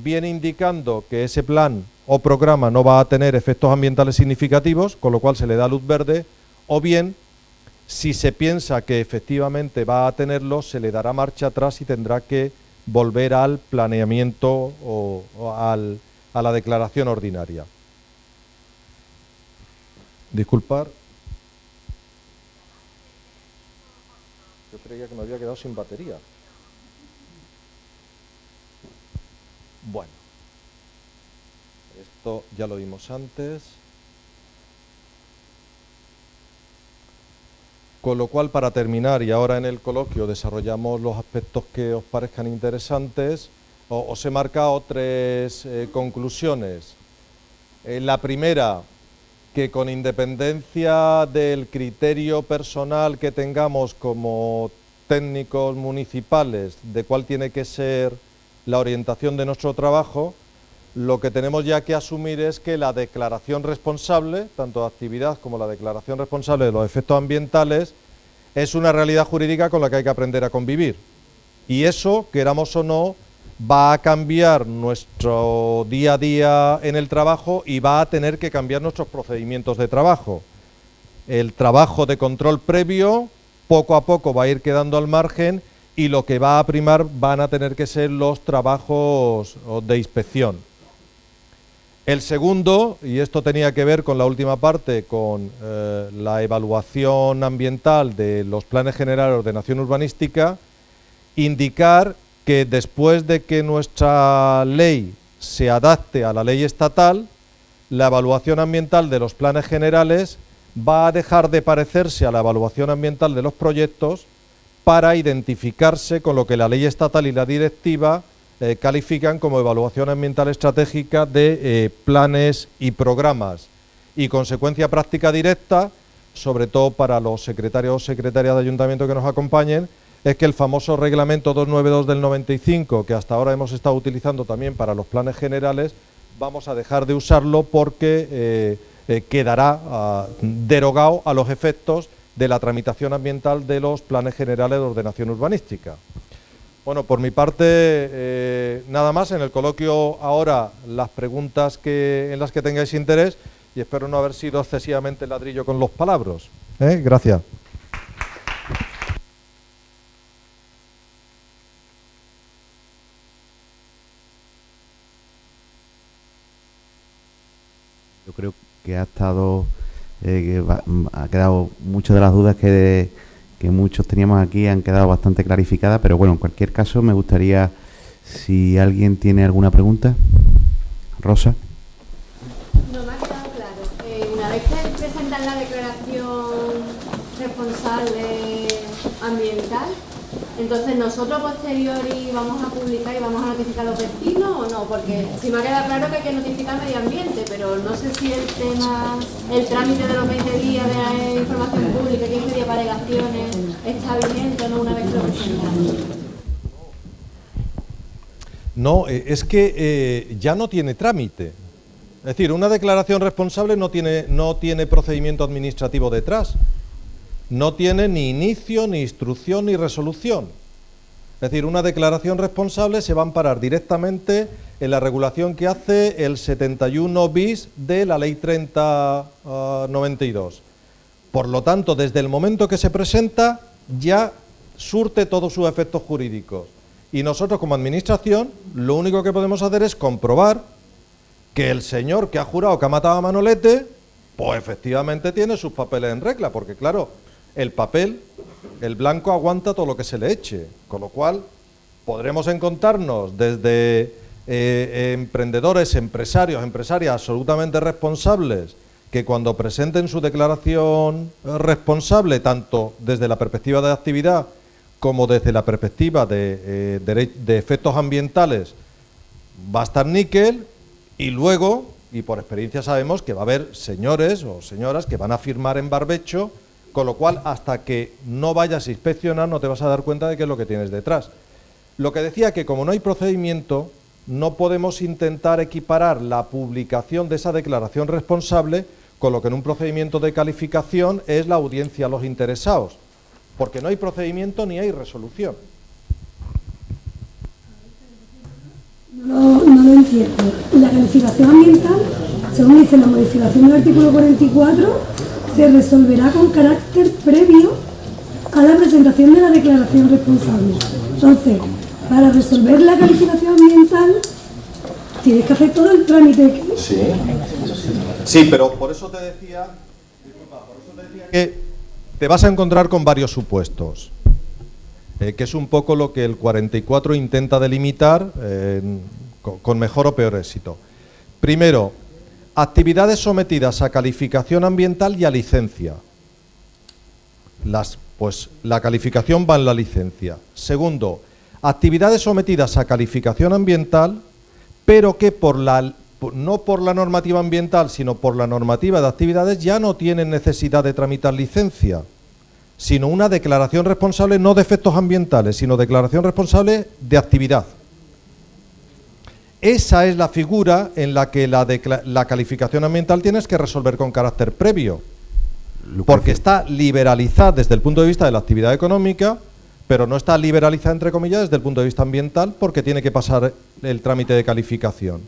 bien indicando que ese plan o programa no va a tener efectos ambientales significativos, con lo cual se le da luz verde, o bien, si se piensa que efectivamente va a tenerlos, se le dará marcha atrás y tendrá que volver al planeamiento o a la declaración ordinaria. Disculpar. Yo creía que me había quedado sin batería. Bueno, esto ya lo vimos antes. Con lo cual, para terminar, y ahora en el coloquio desarrollamos los aspectos que os parezcan interesantes, os he marcado 3 conclusiones. La primera, que con independencia del criterio personal que tengamos como técnicos municipales de cuál tiene que ser la orientación de nuestro trabajo, lo que tenemos ya que asumir es que la declaración responsable, tanto de actividad como la declaración responsable de los efectos ambientales, es una realidad jurídica con la que hay que aprender a convivir. Y eso, queramos o no, va a cambiar nuestro día a día en el trabajo y va a tener que cambiar nuestros procedimientos de trabajo. El trabajo de control previo poco a poco va a ir quedando al margen y lo que va a primar van a tener que ser los trabajos de inspección. El segundo, y esto tenía que ver con la última parte, con la evaluación ambiental de los planes generales de ordenación urbanística, indicar que después de que nuestra ley se adapte a la ley estatal, la evaluación ambiental de los planes generales va a dejar de parecerse a la evaluación ambiental de los proyectos para identificarse con lo que la ley estatal y la directiva califican como evaluación ambiental estratégica de planes y programas. Y consecuencia práctica directa, sobre todo para los secretarios o secretarias de ayuntamiento que nos acompañen, es que el famoso reglamento 292 del 95, que hasta ahora hemos estado utilizando también para los planes generales, vamos a dejar de usarlo porque quedará derogado a los efectos de la tramitación ambiental de los planes generales de ordenación urbanística. Bueno, por mi parte, nada más. En el coloquio ahora las preguntas en las que tengáis interés, y espero no haber sido excesivamente ladrillo con los palabras. Gracias. Yo creo que ha quedado muchas de las dudas que muchos teníamos aquí han quedado bastante clarificadas, pero bueno, en cualquier caso me gustaría, si alguien tiene alguna pregunta. Rosa. No me ha quedado claro. Una vez que presentan la declaración responsable ambiental, entonces nosotros posteriori vamos a publicar y vamos a notificar a los vecinos o no, porque sí me ha quedado claro que hay que notificar al medio ambiente, pero no sé si el trámite de los 20 días de información pública, 15 días para alegaciones, está vigente o no una vez que lo presentan. No, es que ya no tiene trámite. Es decir, una declaración responsable no tiene procedimiento administrativo detrás. No tiene ni inicio, ni instrucción, ni resolución. Es decir, una declaración responsable se va a amparar directamente en la regulación que hace el 71 bis de la Ley 3092. Por lo tanto, desde el momento que se presenta, ya surte todos sus efectos jurídicos. Y nosotros, como Administración, lo único que podemos hacer es comprobar que el señor que ha jurado que ha matado a Manolete Pues efectivamente tiene sus papeles en regla, porque claro, el papel, el blanco aguanta todo lo que se le eche, con lo cual podremos encontrarnos desde emprendedores, empresarios, empresarias absolutamente responsables, que cuando presenten su declaración responsable, tanto desde la perspectiva de actividad como desde la perspectiva de efectos ambientales, va a estar níquel, y luego, y por experiencia sabemos que va a haber señores o señoras que van a firmar en barbecho, con lo cual hasta que no vayas a inspeccionar no te vas a dar cuenta de qué es lo que tienes detrás. Lo que decía, que como no hay procedimiento, no podemos intentar equiparar la publicación de esa declaración responsable con lo que en un procedimiento de calificación es la audiencia a los interesados, porque no hay procedimiento ni hay resolución. No lo entiendo. La calificación ambiental, según dice la modificación del artículo 44, se resolverá con carácter previo a la presentación de la declaración responsable. Entonces, para resolver la calificación ambiental, tienes que hacer todo el trámite. Sí, pero por eso te decía que te vas a encontrar con varios supuestos, que es un poco lo que el 44 intenta delimitar con mejor o peor éxito. Primero, actividades sometidas a calificación ambiental y a licencia. Pues la calificación va en la licencia. Segundo, actividades sometidas a calificación ambiental, pero que no por la normativa ambiental, sino por la normativa de actividades, ya no tienen necesidad de tramitar licencia, sino una declaración responsable no de efectos ambientales, sino declaración responsable de actividad. Esa es la figura en la que la calificación ambiental tienes que resolver con carácter previo, porque está liberalizada desde el punto de vista de la actividad económica, pero no está liberalizada, entre comillas, desde el punto de vista ambiental, porque tiene que pasar el trámite de calificación.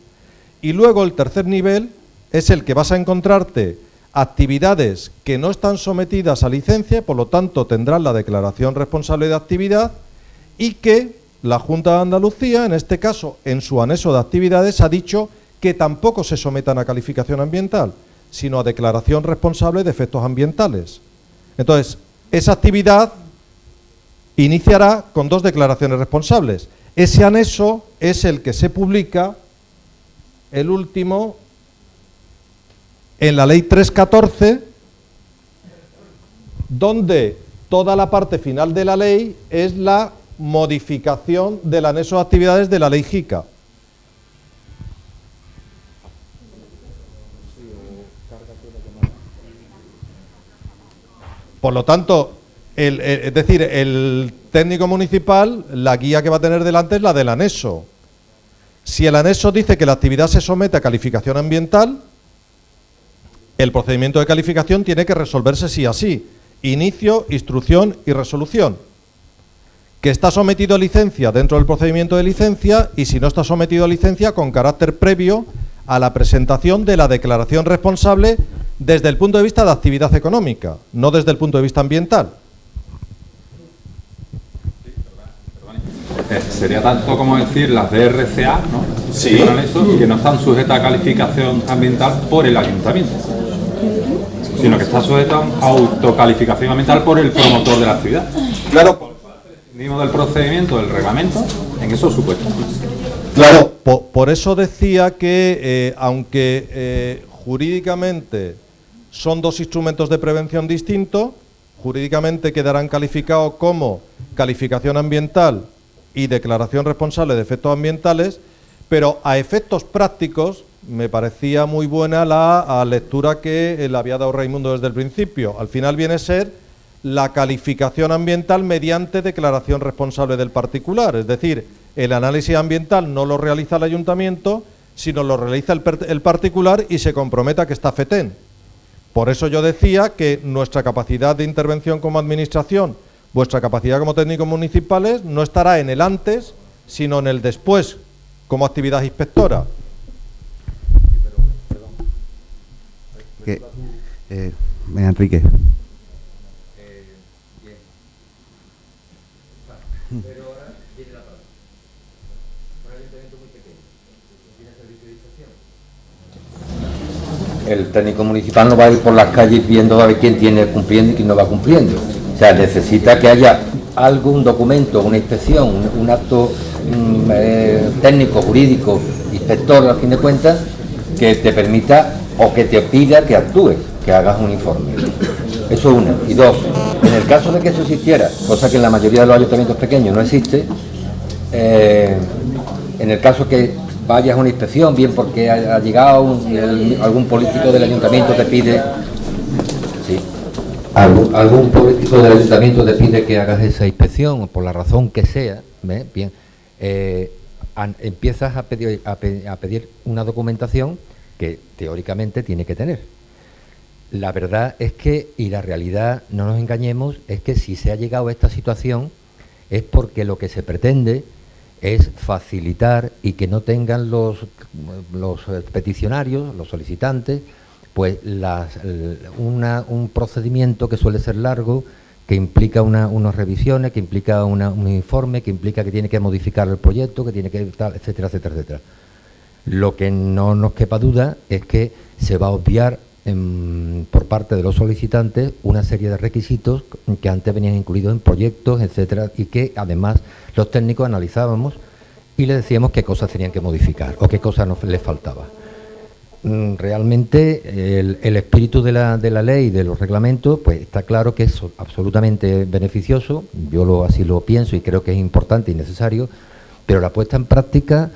Y luego el tercer nivel es el que vas a encontrarte actividades que no están sometidas a licencia, por lo tanto tendrán la declaración responsable de actividad, y que la Junta de Andalucía, en este caso, en su anexo de actividades, ha dicho que tampoco se sometan a calificación ambiental, sino a declaración responsable de efectos ambientales. Entonces, esa actividad iniciará con dos declaraciones responsables. Ese anexo es el que se publica, el último, en la Ley 314, donde toda la parte final de la ley es la modificación del anexo de actividades de la Ley JICA. Por lo tanto, es decir, el técnico municipal, la guía que va a tener delante es la del anexo. Si el anexo dice que la actividad se somete a calificación ambiental, el procedimiento de calificación tiene que resolverse sí a sí. Inicio, instrucción y resolución. Que está sometido a licencia dentro del procedimiento de licencia, y si no está sometido a licencia, con carácter previo a la presentación de la declaración responsable desde el punto de vista de actividad económica, no desde el punto de vista ambiental. Sería tanto como decir las DRCA, ¿no? Sí. Que no están sujetas a calificación ambiental por el ayuntamiento, sino que está sujeta a autocalificación ambiental por el promotor de la actividad. Claro. Del procedimiento del reglamento en esos supuestos. Claro, por eso decía que aunque jurídicamente son dos instrumentos de prevención distintos, jurídicamente quedarán calificados como calificación ambiental y declaración responsable de efectos ambientales, pero a efectos prácticos me parecía muy buena la lectura que le había dado Raimundo desde el principio. Al final viene a ser la calificación ambiental mediante declaración responsable del particular, es decir, el análisis ambiental no lo realiza el ayuntamiento, sino lo realiza el particular y se compromete a que está FETEN. Por eso yo decía que nuestra capacidad de intervención como administración, vuestra capacidad como técnicos municipales, no estará en el antes, sino en el después, como actividad inspectora. Venga, Enrique. Pero ahora viene la parte. Un ayuntamiento muy pequeño, ¿tiene servicio de inspección? el técnico municipal no va a ir por las calles viendo a ver quién tiene cumpliendo y quién no va cumpliendo. O sea, necesita que haya algún documento, una inspección, un acto técnico, jurídico, inspector, a fin de cuentas, que te permita o que te pida que actúes, que hagas un informe. Eso es una. Y dos, en el caso de que eso existiera, cosa que en la mayoría de los ayuntamientos pequeños no existe, en el caso que vayas a una inspección, bien porque ha llegado algún político del ayuntamiento te pide, sí, algún político del ayuntamiento te pide que hagas esa inspección, por la razón que sea, ¿ves? Bien, empiezas a pedir una documentación que teóricamente tiene que tener. La verdad es que, y la realidad, no nos engañemos, es que si se ha llegado a esta situación es porque lo que se pretende es facilitar y que no tengan los peticionarios, los solicitantes, pues un procedimiento que suele ser largo, que implica unas revisiones, que implica un informe, que implica que tiene que modificar el proyecto, que tiene que tal, etcétera, etcétera, etcétera. Lo que no nos quepa duda es que se va a obviar por parte de los solicitantes una serie de requisitos que antes venían incluidos en proyectos, etcétera, y que además los técnicos analizábamos y le decíamos qué cosas tenían que modificar o qué cosas les faltaba. Realmente el espíritu de la ley y de los reglamentos, pues está claro que es absolutamente beneficioso, yo así lo pienso y creo que es importante y necesario, pero la puesta en práctica,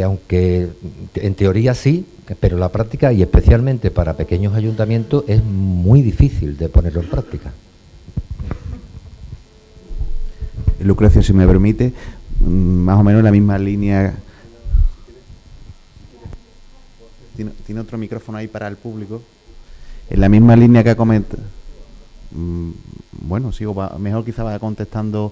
aunque en teoría sí, pero la práctica, y especialmente para pequeños ayuntamientos, es muy difícil de ponerlo en práctica. Lucrecio, si me permite, más o menos en la misma línea. ¿Tiene otro micrófono ahí para el público? En la misma línea que ha comentado. Bueno, sigo, mejor quizá vaya contestando.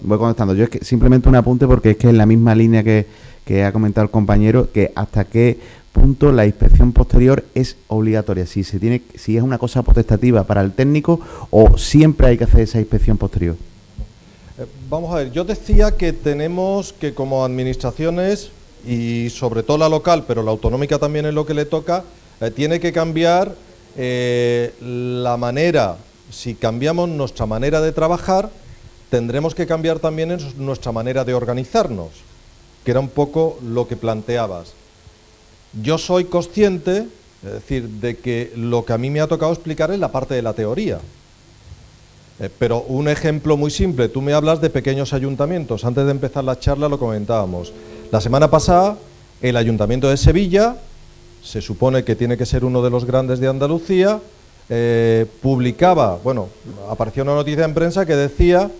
Voy contestando. Yo es que simplemente un apunte, porque es que en la misma línea que ha comentado el compañero, que hasta qué punto la inspección posterior es obligatoria, si es una cosa potestativa para el técnico o siempre hay que hacer esa inspección posterior. Vamos a ver, yo decía que tenemos que, como administraciones, y sobre todo la local, pero la autonómica también es lo que le toca, tiene que cambiar la manera. Si cambiamos nuestra manera de trabajar, tendremos que cambiar también nuestra manera de organizarnos, que era un poco lo que planteabas. Yo soy consciente, es decir, de que lo que a mí me ha tocado explicar es la parte de la teoría. Pero un ejemplo muy simple, tú me hablas de pequeños ayuntamientos. Antes de empezar la charla lo comentábamos. La semana pasada, el Ayuntamiento de Sevilla, se supone que tiene que ser uno de los grandes de Andalucía, publicaba, bueno, apareció una noticia en prensa que decía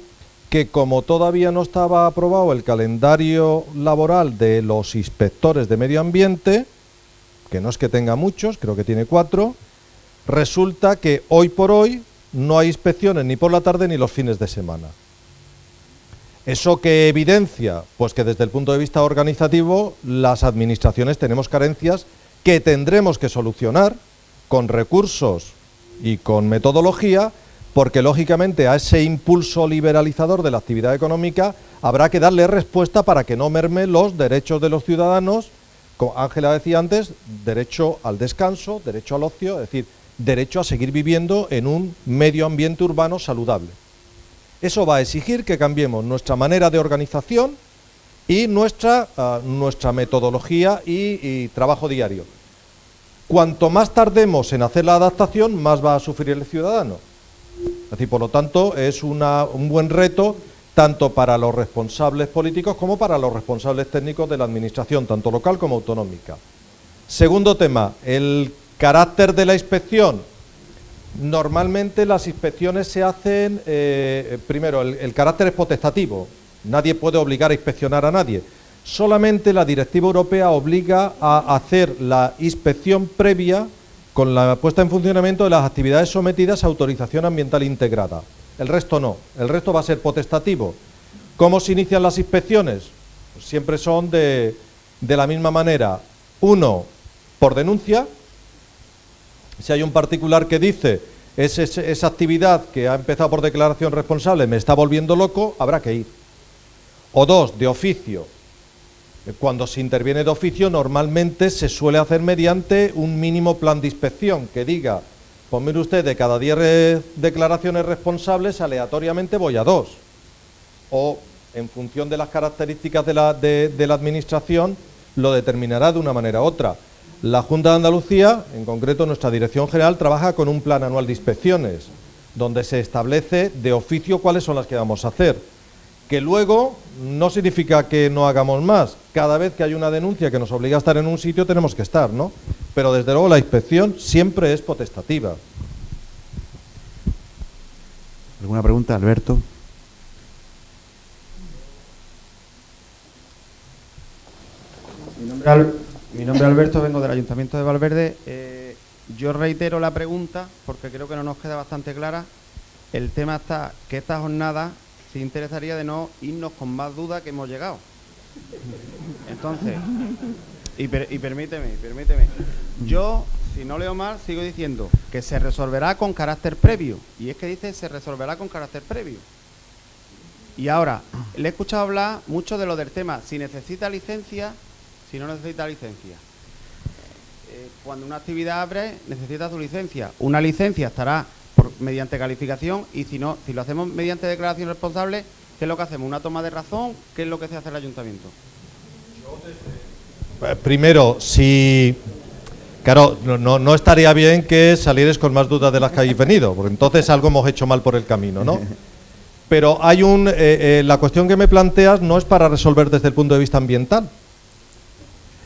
que como todavía no estaba aprobado el calendario laboral de los inspectores de medio ambiente, que no es que tenga muchos, creo que tiene 4, resulta que hoy por hoy no hay inspecciones ni por la tarde ni los fines de semana. ¿Eso qué evidencia? Pues que desde el punto de vista organizativo las administraciones tenemos carencias que tendremos que solucionar con recursos y con metodología, porque lógicamente a ese impulso liberalizador de la actividad económica habrá que darle respuesta para que no merme los derechos de los ciudadanos. Como Ángela decía antes, derecho al descanso, derecho al ocio, es decir, derecho a seguir viviendo en un medio ambiente urbano saludable. Eso va a exigir que cambiemos nuestra manera de organización y nuestra metodología y trabajo diario. Cuanto más tardemos en hacer la adaptación, más va a sufrir el ciudadano. Es decir, por lo tanto, es un buen reto tanto para los responsables políticos como para los responsables técnicos de la administración, tanto local como autonómica. Segundo tema, el carácter de la inspección. Normalmente las inspecciones se hacen, primero, el carácter es potestativo, nadie puede obligar a inspeccionar a nadie. Solamente la Directiva Europea obliga a hacer la inspección previa con la puesta en funcionamiento de las actividades sometidas a autorización ambiental integrada. El resto no, el resto va a ser potestativo. ¿Cómo se inician las inspecciones? Pues siempre son de la misma manera. Uno, por denuncia. Si hay un particular que dice esa actividad que ha empezado por declaración responsable me está volviendo loco, habrá que ir. O dos, de oficio. Cuando se interviene de oficio, normalmente se suele hacer mediante un mínimo plan de inspección que diga, pues mire usted, de cada 10 declaraciones responsables, aleatoriamente voy a 2. O, en función de las características de la Administración, lo determinará de una manera u otra. La Junta de Andalucía, en concreto nuestra Dirección General, trabaja con un plan anual de inspecciones, donde se establece de oficio cuáles son las que vamos a hacer. Que luego no significa que no hagamos más. Cada vez que hay una denuncia que nos obliga a estar en un sitio, tenemos que estar, ¿no? Pero desde luego la inspección siempre es potestativa. ¿Alguna pregunta, Alberto? Mi nombre es Alberto, vengo del Ayuntamiento de Valverde. Yo reitero la pregunta porque creo que no nos queda bastante clara. El tema está que esta jornada sí interesaría de no irnos con más dudas que hemos llegado. Entonces, y permíteme. Yo, si no leo mal, sigo diciendo que se resolverá con carácter previo. Y es que dice se resolverá con carácter previo. Y ahora, le he escuchado hablar mucho de lo del tema, si necesita licencia, si no necesita licencia. Cuando una actividad abre, necesita su licencia. Una licencia estará mediante calificación y si no, si lo hacemos mediante declaración responsable, ¿qué es lo que hacemos? ¿Una toma de razón? ¿Qué es lo que se hace el ayuntamiento? Primero, si... Claro, no estaría bien que salieres con más dudas de las que habéis venido, porque entonces algo hemos hecho mal por el camino, ¿no? Pero hay la cuestión que me planteas no es para resolver desde el punto de vista ambiental,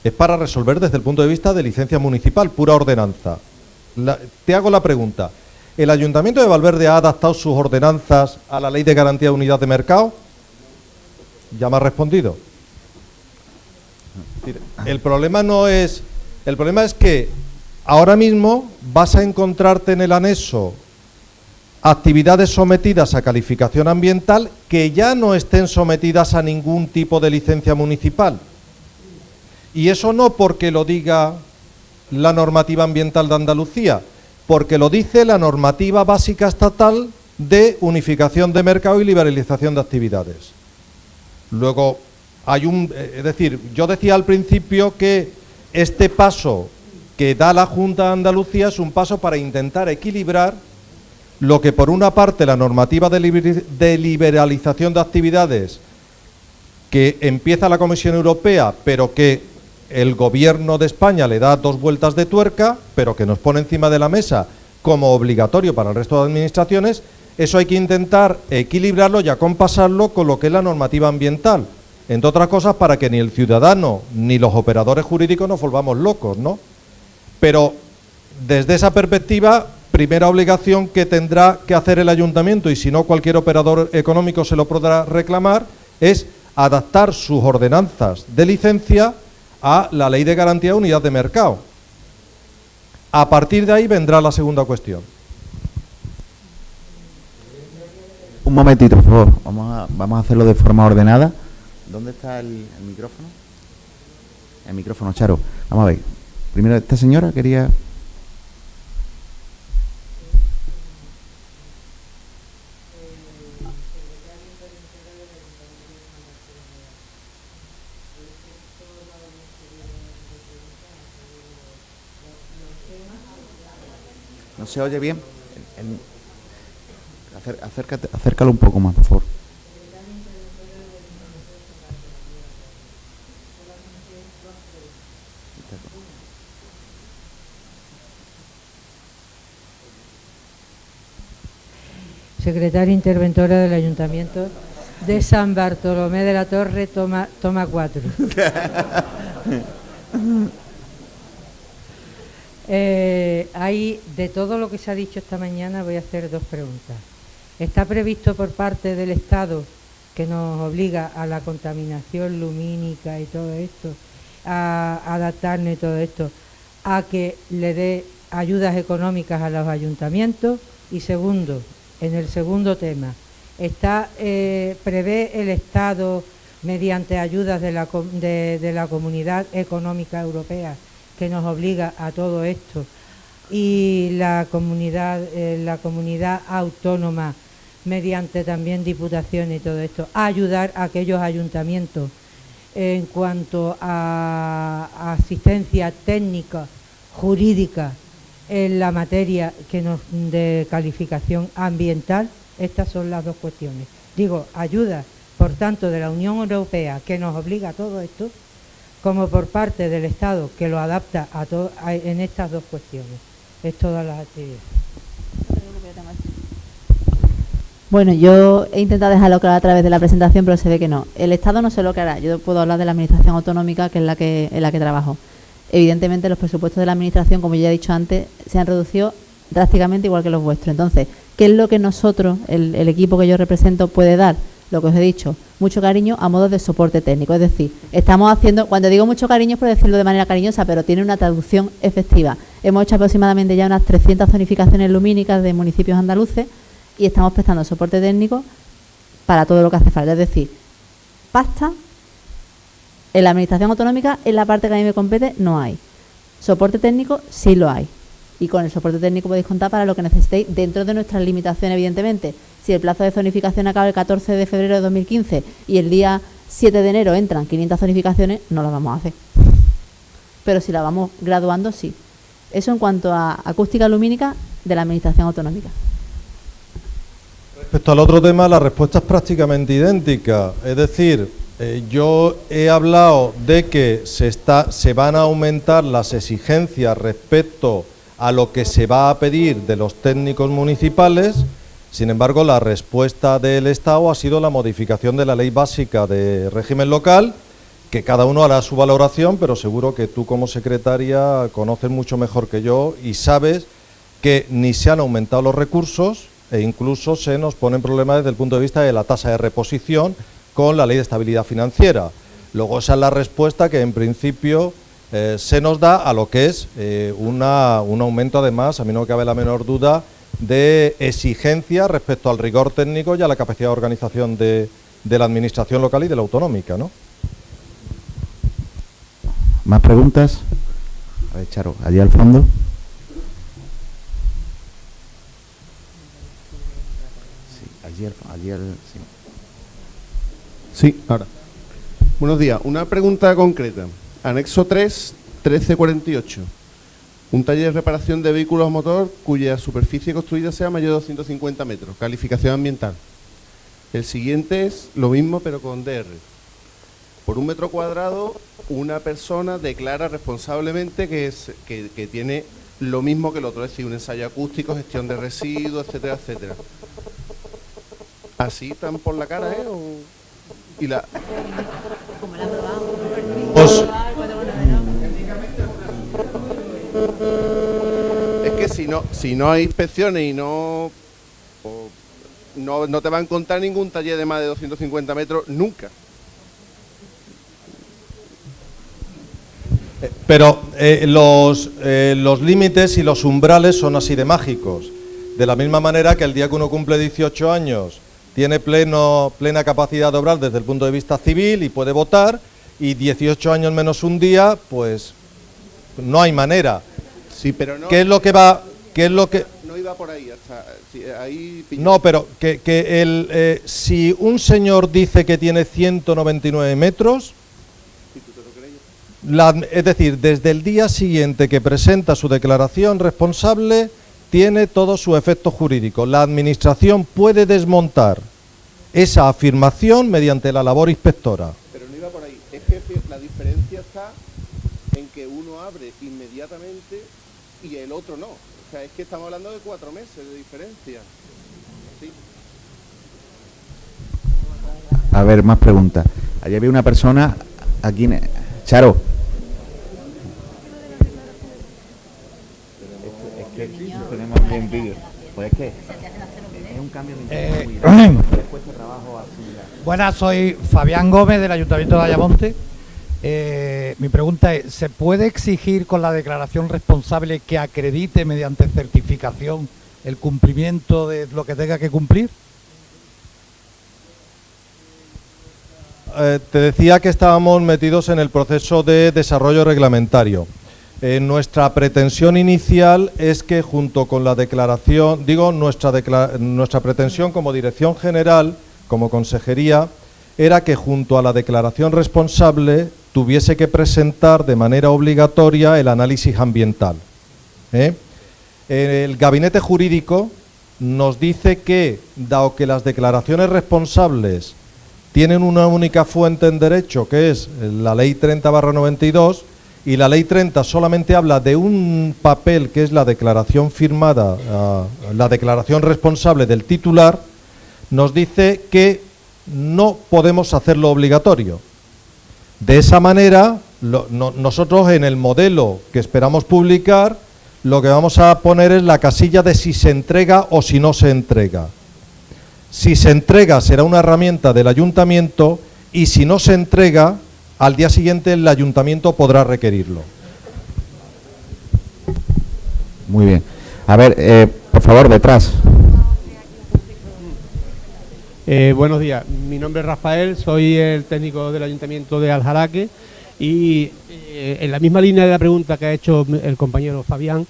es para resolver desde el punto de vista de licencia municipal, pura ordenanza. Te hago la pregunta. ¿El Ayuntamiento de Valverde ha adaptado sus ordenanzas a la Ley de Garantía de Unidad de Mercado? Ya me has respondido. El problema es que ahora mismo vas a encontrarte en el anexo actividades sometidas a calificación ambiental que ya no estén sometidas a ningún tipo de licencia municipal. Y eso no porque lo diga la normativa ambiental de Andalucía, porque lo dice la normativa básica estatal de unificación de mercado y liberalización de actividades. Luego, es decir, yo decía al principio que este paso que da la Junta de Andalucía es un paso para intentar equilibrar lo que por una parte la normativa de liberalización de actividades que empieza la Comisión Europea, pero que el Gobierno de España le da 2 vueltas de tuerca, pero que nos pone encima de la mesa como obligatorio para el resto de administraciones, eso hay que intentar equilibrarlo y acompasarlo con lo que es la normativa ambiental, entre otras cosas para que ni el ciudadano ni los operadores jurídicos nos volvamos locos, ¿no? Pero desde esa perspectiva, primera obligación que tendrá que hacer el ayuntamiento, y si no cualquier operador económico se lo podrá reclamar, es adaptar sus ordenanzas de licencia a la Ley de Garantía de Unidad de Mercado. A partir de ahí vendrá la segunda cuestión. Un momentito, por favor. Vamos a hacerlo de forma ordenada. ¿Dónde está el micrófono? El micrófono, Charo. Vamos a ver. Primero, esta señora quería... ¿No se oye bien? Acércalo un poco más, por favor. Secretaria interventora del Ayuntamiento de San Bartolomé de la Torre, toma 4. Hay, de todo lo que se ha dicho esta mañana, voy a hacer 2 preguntas. ¿Está previsto por parte del Estado, que nos obliga a la contaminación lumínica y todo esto, a adaptarnos y todo esto, a que le dé ayudas económicas a los ayuntamientos? Y segundo, en el segundo tema, ¿prevé el Estado, mediante ayudas de la Comunidad Económica Europea, que nos obliga a todo esto, y la comunidad autónoma, mediante también diputaciones y todo esto, a ayudar a aquellos ayuntamientos en cuanto a asistencia técnica, jurídica, en la materia de calificación ambiental, estas son las dos cuestiones. Digo, ayuda, por tanto, de la Unión Europea, que nos obliga a todo esto, como por parte del Estado, que lo adapta en estas dos cuestiones. Es todas las actividades. Bueno, yo he intentado dejarlo claro a través de la presentación, pero se ve que no. El Estado no se lo hará. Yo puedo hablar de la Administración Autonómica, que es en la que trabajo. Evidentemente, los presupuestos de la Administración, como ya he dicho antes, se han reducido drásticamente, igual que los vuestros. Entonces, ¿qué es lo que nosotros, el equipo que yo represento, puede dar? Lo que os he dicho, mucho cariño a modo de soporte técnico. Es decir, estamos haciendo, cuando digo mucho cariño es por decirlo de manera cariñosa, pero tiene una traducción efectiva. Hemos hecho aproximadamente ya unas 300 zonificaciones lumínicas de municipios andaluces y estamos prestando soporte técnico para todo lo que hace falta. Es decir, pasta en la Administración Autonómica, en la parte que a mí me compete, no hay. Soporte técnico sí lo hay. Y con el soporte técnico podéis contar para lo que necesitéis dentro de nuestras limitaciones, evidentemente. Si el plazo de zonificación acaba el 14 de febrero de 2015 y el día 7 de enero entran 500 zonificaciones, no las vamos a hacer. Pero si la vamos graduando, sí. Eso en cuanto a acústica lumínica de la Administración Autonómica. Respecto al otro tema, la respuesta es prácticamente idéntica. Es decir, yo he hablado de que se van a aumentar las exigencias respecto a lo que se va a pedir de los técnicos municipales. Sin embargo, la respuesta del Estado ha sido la modificación de la Ley Básica de Régimen Local, que cada uno hará su valoración, pero seguro que tú como secretaria conoces mucho mejor que yo y sabes que ni se han aumentado los recursos e incluso se nos ponen problemas desde el punto de vista de la tasa de reposición con la Ley de Estabilidad Financiera. Luego esa es la respuesta que en principio se nos da a lo que es un aumento, además, a mí no me cabe la menor duda, de exigencia respecto al rigor técnico y a la capacidad de organización de la administración local y de la autonómica, ¿no? ¿Más preguntas? A ver, Charo, allí al fondo. Sí, allí sí. Sí, ahora. Buenos días. Una pregunta concreta. Anexo 3, 1348. Un taller de reparación de vehículos a motor cuya superficie construida sea mayor de 250 metros. Calificación ambiental. El siguiente es lo mismo pero con DR. Por 1 metro cuadrado, una persona declara responsablemente que tiene lo mismo que el otro, es decir, un ensayo acústico, gestión de residuos, etcétera, etcétera. ¿Así están por la cara, Y la... Es que si no hay inspecciones y no te van a encontrar ningún taller de más de 250 metros nunca. Pero los límites y los umbrales son así de mágicos. De la misma manera que el día que uno cumple 18 años tiene plena capacidad de obrar desde el punto de vista civil y puede votar, y 18 años menos un día, pues no hay manera. Sí, pero no. ¿Qué es lo que va? ¿Qué es lo que? No iba por ahí, hasta ahí. No, pero si un señor dice que tiene 199 metros, es decir, desde el día siguiente que presenta su declaración responsable, tiene todo su efecto jurídico. La Administración puede desmontar esa afirmación mediante la labor inspectora. Pero no iba por ahí. Es que la diferencia está en que uno abre inmediatamente y el otro no. O sea, es que estamos hablando de 4 meses de diferencia. ¿Sí? A ver, más preguntas. Allí había una persona aquí... Charo. Es que tenemos aquí en vídeo. Pues es que es un cambio de muy grande. Cuesta trabajo asimilar. Buenas, soy Fabián Gómez del Ayuntamiento de Ayamonte. Mi pregunta es, ¿se puede exigir con la declaración responsable que acredite mediante certificación el cumplimiento de lo que tenga que cumplir? Te decía que estábamos metidos en el proceso de desarrollo reglamentario. Nuestra pretensión inicial es que junto con la declaración, nuestra pretensión como Dirección General, como Consejería, era que junto a la declaración responsable tuviese que presentar de manera obligatoria el análisis ambiental. El gabinete jurídico nos dice que, dado que las declaraciones responsables tienen una única fuente en derecho, que es la Ley 30/92, y la Ley 30 solamente habla de un papel que es la declaración firmada, la declaración responsable del titular, nos dice que no podemos hacerlo obligatorio. De esa manera, nosotros en el modelo que esperamos publicar, lo que vamos a poner es la casilla de si se entrega o si no se entrega. Si se entrega será una herramienta del ayuntamiento y si no se entrega, al día siguiente el ayuntamiento podrá requerirlo. Muy bien. A ver, por favor, detrás. Buenos días, mi nombre es Rafael, soy el técnico del Ayuntamiento de Aljaraque y en la misma línea de la pregunta que ha hecho el compañero Fabián,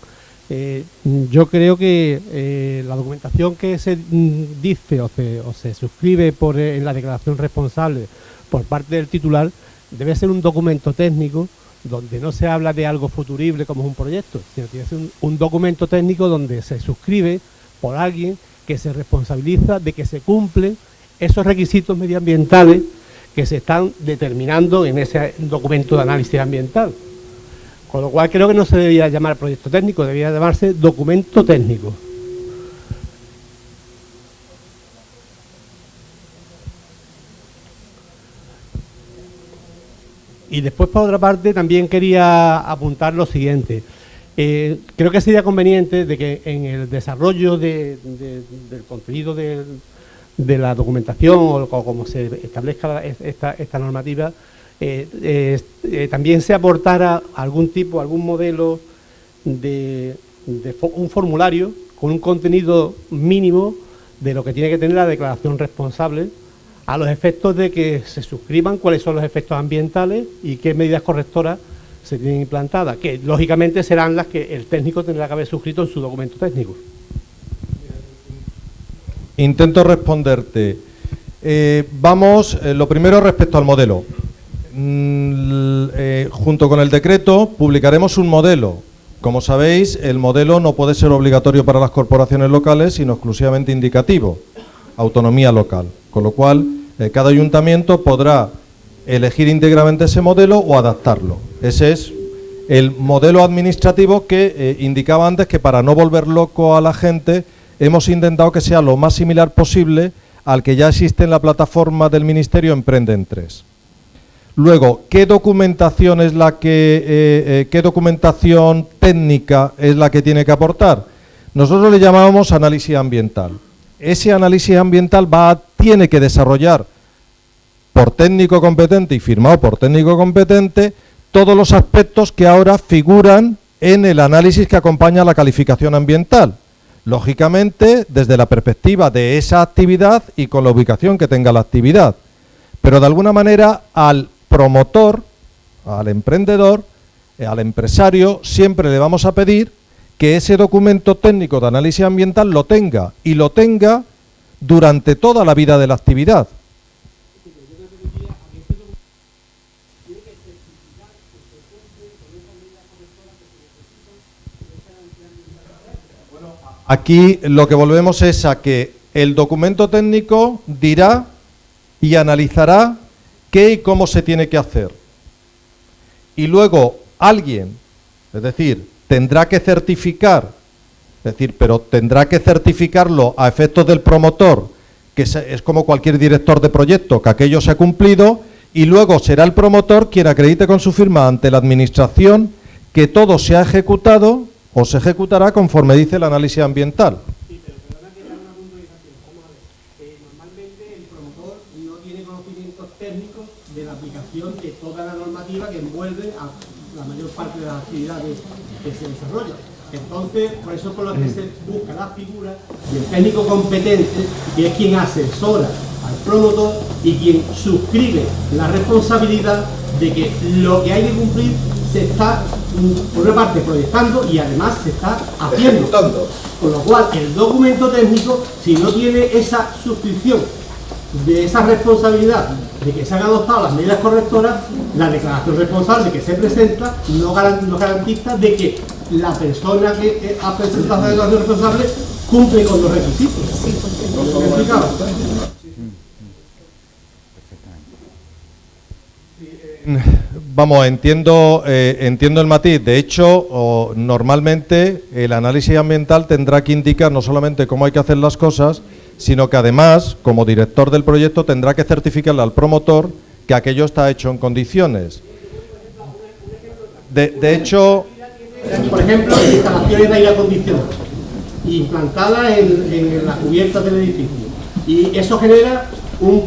yo creo que la documentación que se dice o se suscribe en la declaración responsable por parte del titular debe ser un documento técnico donde no se habla de algo futurible como es un proyecto, sino que es un documento técnico donde se suscribe por alguien que se responsabiliza de que se cumplen esos requisitos medioambientales que se están determinando en ese documento de análisis ambiental. Con lo cual creo que no se debería llamar proyecto técnico, debería llamarse documento técnico. Y después, por otra parte, también quería apuntar lo siguiente. Creo que sería conveniente de que en el desarrollo del contenido de la documentación o como se establezca esta normativa, también se aportara algún modelo de un formulario con un contenido mínimo de lo que tiene que tener la declaración responsable, a los efectos de que se suscriban cuáles son los efectos ambientales y qué medidas correctoras se tienen implantadas, que lógicamente serán las que el técnico tendrá que haber suscrito en su documento técnico. Intento responderte. Lo primero respecto al modelo. Junto con el decreto publicaremos un modelo. Como sabéis, el modelo no puede ser obligatorio para las corporaciones locales, sino exclusivamente indicativo, autonomía local. Con lo cual, cada ayuntamiento podrá elegir íntegramente ese modelo o adaptarlo. Ese es el modelo administrativo que indicaba antes, que para no volver loco a la gente hemos intentado que sea lo más similar posible al que ya existe en la plataforma del Ministerio Emprenden 3. Luego, ¿qué documentación es qué documentación técnica es la que tiene que aportar? Nosotros le llamábamos análisis ambiental. Ese análisis ambiental tiene que desarrollar por técnico competente y firmado por técnico competente todos los aspectos que ahora figuran en el análisis que acompaña a la calificación ambiental. Lógicamente, desde la perspectiva de esa actividad y con la ubicación que tenga la actividad. Pero de alguna manera al promotor, al emprendedor, al empresario, siempre le vamos a pedir que ese documento técnico de análisis ambiental lo tenga, y lo tenga durante toda la vida de la actividad. Aquí lo que volvemos es a que el documento técnico dirá y analizará qué y cómo se tiene que hacer. Y luego alguien, es decir, tendrá que certificar, pero tendrá que certificarlo a efectos del promotor, que es como cualquier director de proyecto, que aquello se ha cumplido, y luego será el promotor quien acredite con su firma ante la administración que todo se ha ejecutado o se ejecutará conforme dice el análisis ambiental. Sí, pero perdona que haga una puntualización. Vamos a ver. Normalmente el promotor no tiene conocimientos técnicos de la aplicación de toda la normativa que envuelve a la mayor parte de las actividades que se desarrollan. Entonces, por eso es por lo que se busca la figura del técnico competente, que es quien asesora al promotor y quien suscribe la responsabilidad de que lo que hay que cumplir se está, por una parte, proyectando y además se está haciendo. Con lo cual, el documento técnico, si no tiene esa suscripción de esa responsabilidad de que se han adoptado las medidas correctoras, la declaración responsable que se presenta no garantiza de que la persona que ha presentado la declaración responsable cumple con los requisitos. Sí, ¿me he explicado? Vamos, entiendo el matiz. De hecho, normalmente el análisis ambiental tendrá que indicar no solamente cómo hay que hacer las cosas, sino que además, como director del proyecto, tendrá que certificarle al promotor que aquello está hecho en condiciones. De hecho... Por ejemplo, instalaciones de aire acondicionado implantadas en las cubiertas del edificio. Y eso genera una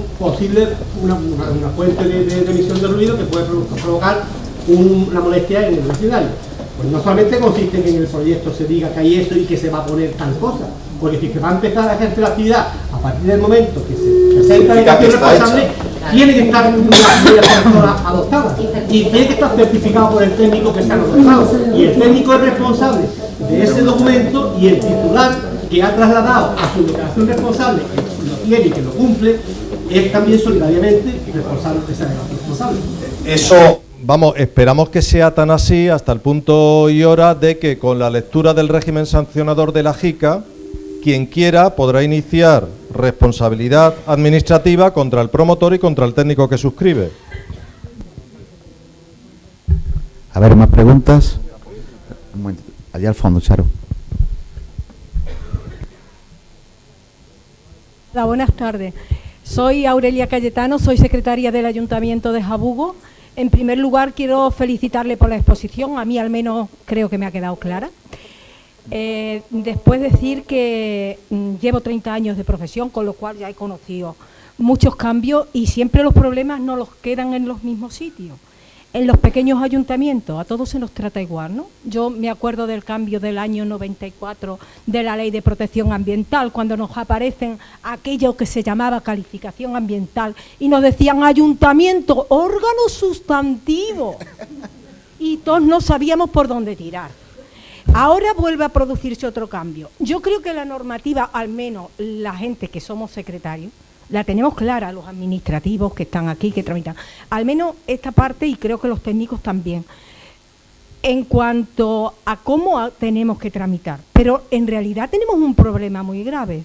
fuente de emisión de ruido que puede provocar una molestia en el vecindario. Pues no solamente consiste en que en el proyecto se diga que hay esto y que se va a poner tal cosa, porque si se va a empezar a ejercer la actividad a partir del momento que se presenta la declaración responsable, tiene que estar una medida correctora adoptada y tiene que estar certificado por el técnico que se ha adoptado. Y el técnico es responsable de ese documento y el titular que ha trasladado a su declaración responsable, que lo tiene y que lo cumple, es también solidariamente responsable de esa declaración responsable. Eso, vamos, esperamos que sea tan así hasta el punto y hora de que con la lectura del régimen sancionador de la JICA, quien quiera podrá iniciar responsabilidad administrativa contra el promotor y contra el técnico que suscribe. A ver, ¿más preguntas? Un momento, allá al fondo, Charo. Hola, buenas tardes. Soy Aurelia Cayetano, soy secretaria del Ayuntamiento de Jabugo. En primer lugar, quiero felicitarle por la exposición, a mí al menos creo que me ha quedado clara. Después decir que llevo 30 años de profesión, con lo cual ya he conocido muchos cambios y siempre los problemas no los quedan en los mismos sitios. En los pequeños ayuntamientos a todos se nos trata igual, ¿no? Yo me acuerdo del cambio del año 94 de la Ley de Protección Ambiental, cuando nos aparecen aquello que se llamaba calificación ambiental y nos decían ayuntamiento, órgano sustantivo, y todos no sabíamos por dónde tirar. Ahora vuelve a producirse otro cambio. Yo creo que la normativa, al menos la gente que somos secretarios, la tenemos clara, los administrativos que están aquí, que tramitan. Al menos esta parte, y creo que los técnicos también, en cuanto a cómo tenemos que tramitar. Pero en realidad tenemos un problema muy grave.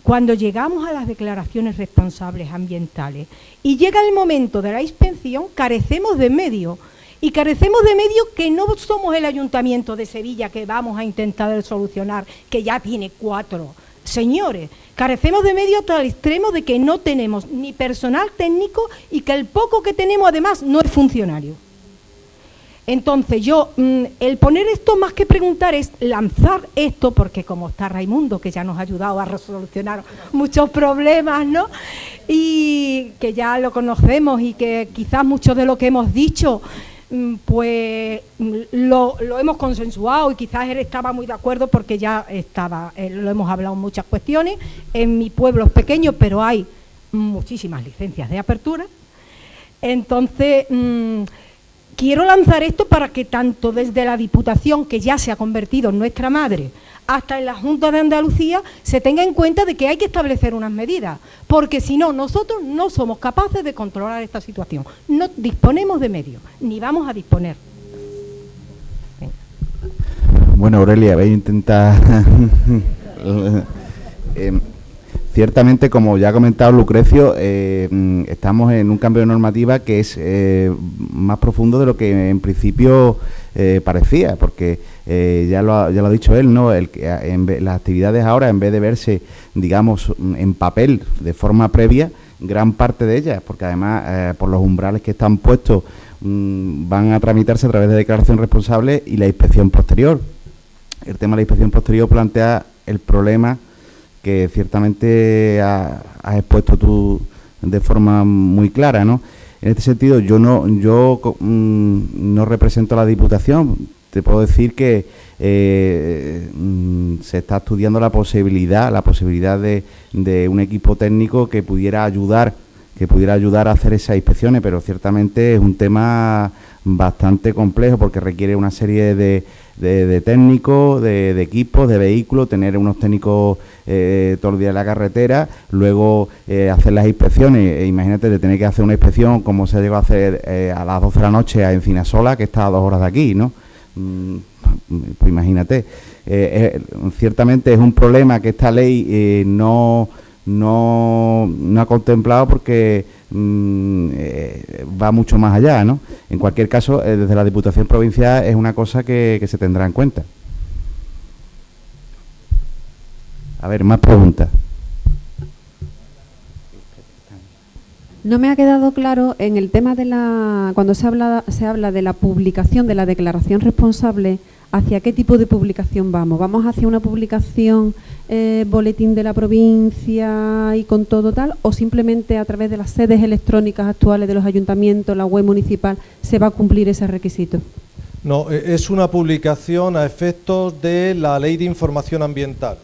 Cuando llegamos a las declaraciones responsables ambientales y llega el momento de la inspección, carecemos de medios. Y carecemos de medios que no somos el Ayuntamiento de Sevilla, que vamos a intentar solucionar, que ya tiene 4. Señores, carecemos de medios hasta el extremo de que no tenemos ni personal técnico y que el poco que tenemos además no es funcionario. Entonces yo, el poner esto más que preguntar es lanzar esto, porque como está Raimundo, que ya nos ha ayudado a resolucionar muchos problemas, ¿no? Y que ya lo conocemos y que quizás mucho de lo que hemos dicho pues lo hemos consensuado y quizás él estaba muy de acuerdo porque ya estaba, lo hemos hablado en muchas cuestiones. En mi pueblo es pequeño, pero hay muchísimas licencias de apertura. Entonces, quiero lanzar esto para que tanto desde la Diputación, que ya se ha convertido en nuestra madre, hasta en la Junta de Andalucía, se tenga en cuenta de que hay que establecer unas medidas, porque si no, nosotros no somos capaces de controlar esta situación. No disponemos de medios, ni vamos a disponer. Venga. Bueno, Aurelia, voy a intentar... Ciertamente, como ya ha comentado Lucrecio, estamos en un cambio de normativa que es más profundo de lo que en principio parecía, porque ya lo ha dicho él, ¿no? Las actividades ahora, en vez de verse, digamos, en papel de forma previa, gran parte de ellas, porque además por los umbrales que están puestos van a tramitarse a través de declaración responsable y la inspección posterior. El tema de la inspección posterior plantea el problema que ciertamente has expuesto tú de forma muy clara, ¿no? En este sentido, yo no represento a la Diputación. Te puedo decir que se está estudiando la posibilidad de un equipo técnico que pudiera ayudar que pudiera ayudar a hacer esas inspecciones, pero ciertamente es un tema bastante complejo porque requiere una serie de técnicos, de equipos, de vehículos, tener unos técnicos todo el día en la carretera, luego hacer las inspecciones. Imagínate de tener que hacer una inspección como se llegó a hacer a las 12 de la noche a Encinasola, que está a 2 horas de aquí, ¿no? Pues imagínate. Ciertamente es un problema que esta ley no ha contemplado porque va mucho más allá, ¿no? En cualquier caso, desde la Diputación Provincial es una cosa que se tendrá en cuenta. A ver, más preguntas. No me ha quedado claro en el tema de cuando se habla de la publicación de la declaración responsable, ¿hacia qué tipo de publicación vamos? ¿Vamos hacia una publicación boletín de la provincia y con todo tal, o simplemente a través de las sedes electrónicas actuales de los ayuntamientos, la web municipal, se va a cumplir ese requisito? No, es una publicación a efectos de la Ley de Información Ambiental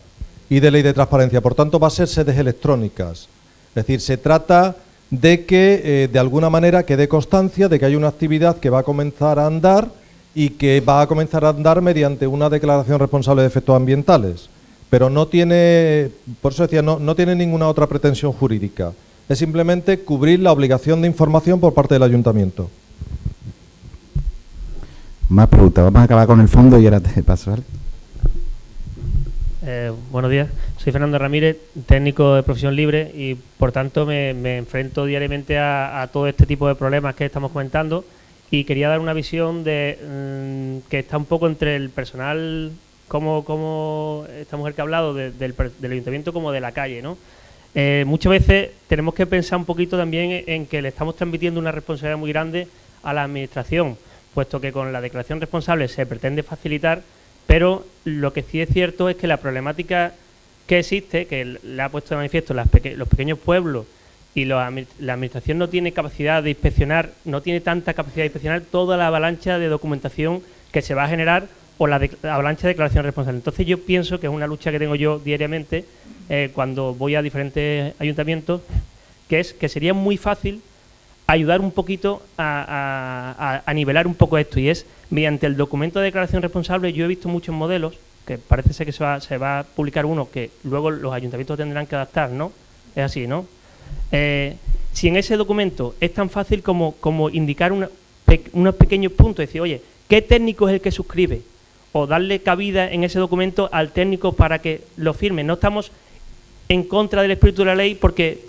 y de Ley de Transparencia, por tanto va a ser sedes electrónicas. Es decir, se trata de que de alguna manera quede constancia de que hay una actividad que va a comenzar a andar y que va a comenzar a andar mediante una declaración responsable de efectos ambientales. Pero no tiene, por eso decía, no tiene ninguna otra pretensión jurídica. Es simplemente cubrir la obligación de información por parte del ayuntamiento. Más preguntas. Vamos a acabar con el fondo y ahora te paso, ¿vale? Buenos días. Soy Fernando Ramírez, técnico de profesión libre y, por tanto, me enfrento diariamente a todo este tipo de problemas que estamos comentando y quería dar una visión de que está un poco entre el personal, como esta mujer que ha hablado, del ayuntamiento como de la calle, ¿no? Muchas veces tenemos que pensar un poquito también en que le estamos transmitiendo una responsabilidad muy grande a la administración, puesto que con la declaración responsable se pretende facilitar, pero lo que sí es cierto es que la problemática que existe, que le ha puesto de manifiesto los pequeños pueblos y la administración no tiene capacidad de inspeccionar, no tiene tanta capacidad de inspeccionar toda la avalancha de documentación que se va a generar o la avalancha de declaración responsable. Entonces yo pienso que es una lucha que tengo yo diariamente cuando voy a diferentes ayuntamientos, que es que sería muy fácil ayudar un poquito a nivelar un poco esto, y es mediante el documento de declaración responsable. Yo he visto muchos modelos, que parece ser que se va a publicar uno que luego los ayuntamientos tendrán que adaptar, ¿no? Es así, ¿no? Si en ese documento es tan fácil como indicar unos pequeños puntos, decir, oye, ¿qué técnico es el que suscribe? O darle cabida en ese documento al técnico para que lo firme. No estamos en contra del espíritu de la ley porque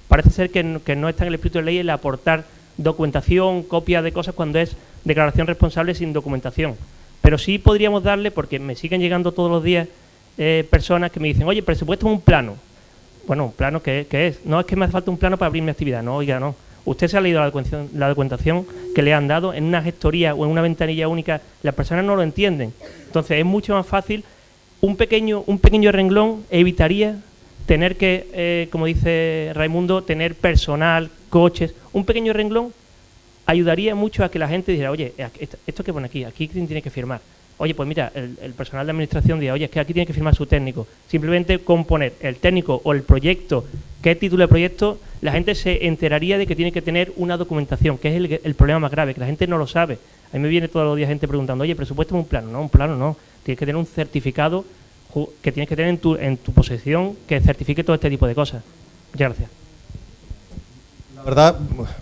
parece ser que no está en el espíritu de la ley el aportar documentación, copia de cosas cuando es declaración responsable sin documentación. Pero sí podríamos darle, porque me siguen llegando todos los días personas que me dicen, oye, presupuesto es un plano. Bueno, ¿un plano qué es? No, es que me hace falta un plano para abrir mi actividad. No, oiga, no. Usted se ha leído la documentación que le han dado en una gestoría o en una ventanilla única. Las personas no lo entienden. Entonces, es mucho más fácil. Un pequeño renglón evitaría tener que, como dice Raimundo, tener personal, coches. Un pequeño renglón ayudaría mucho a que la gente dijera, oye, esto que pone aquí tiene que firmar. Oye, pues mira, el personal de administración dice, oye, es que aquí tiene que firmar su técnico. Simplemente con poner el técnico o el proyecto, qué título de proyecto, la gente se enteraría de que tiene que tener una documentación, que es el problema más grave, que la gente no lo sabe. A mí me viene todos los días gente preguntando, oye, presupuesto es un plano. No, un plano no. Tienes que tener un certificado que tienes que tener en tu posesión que certifique todo este tipo de cosas. Muchas gracias. La verdad,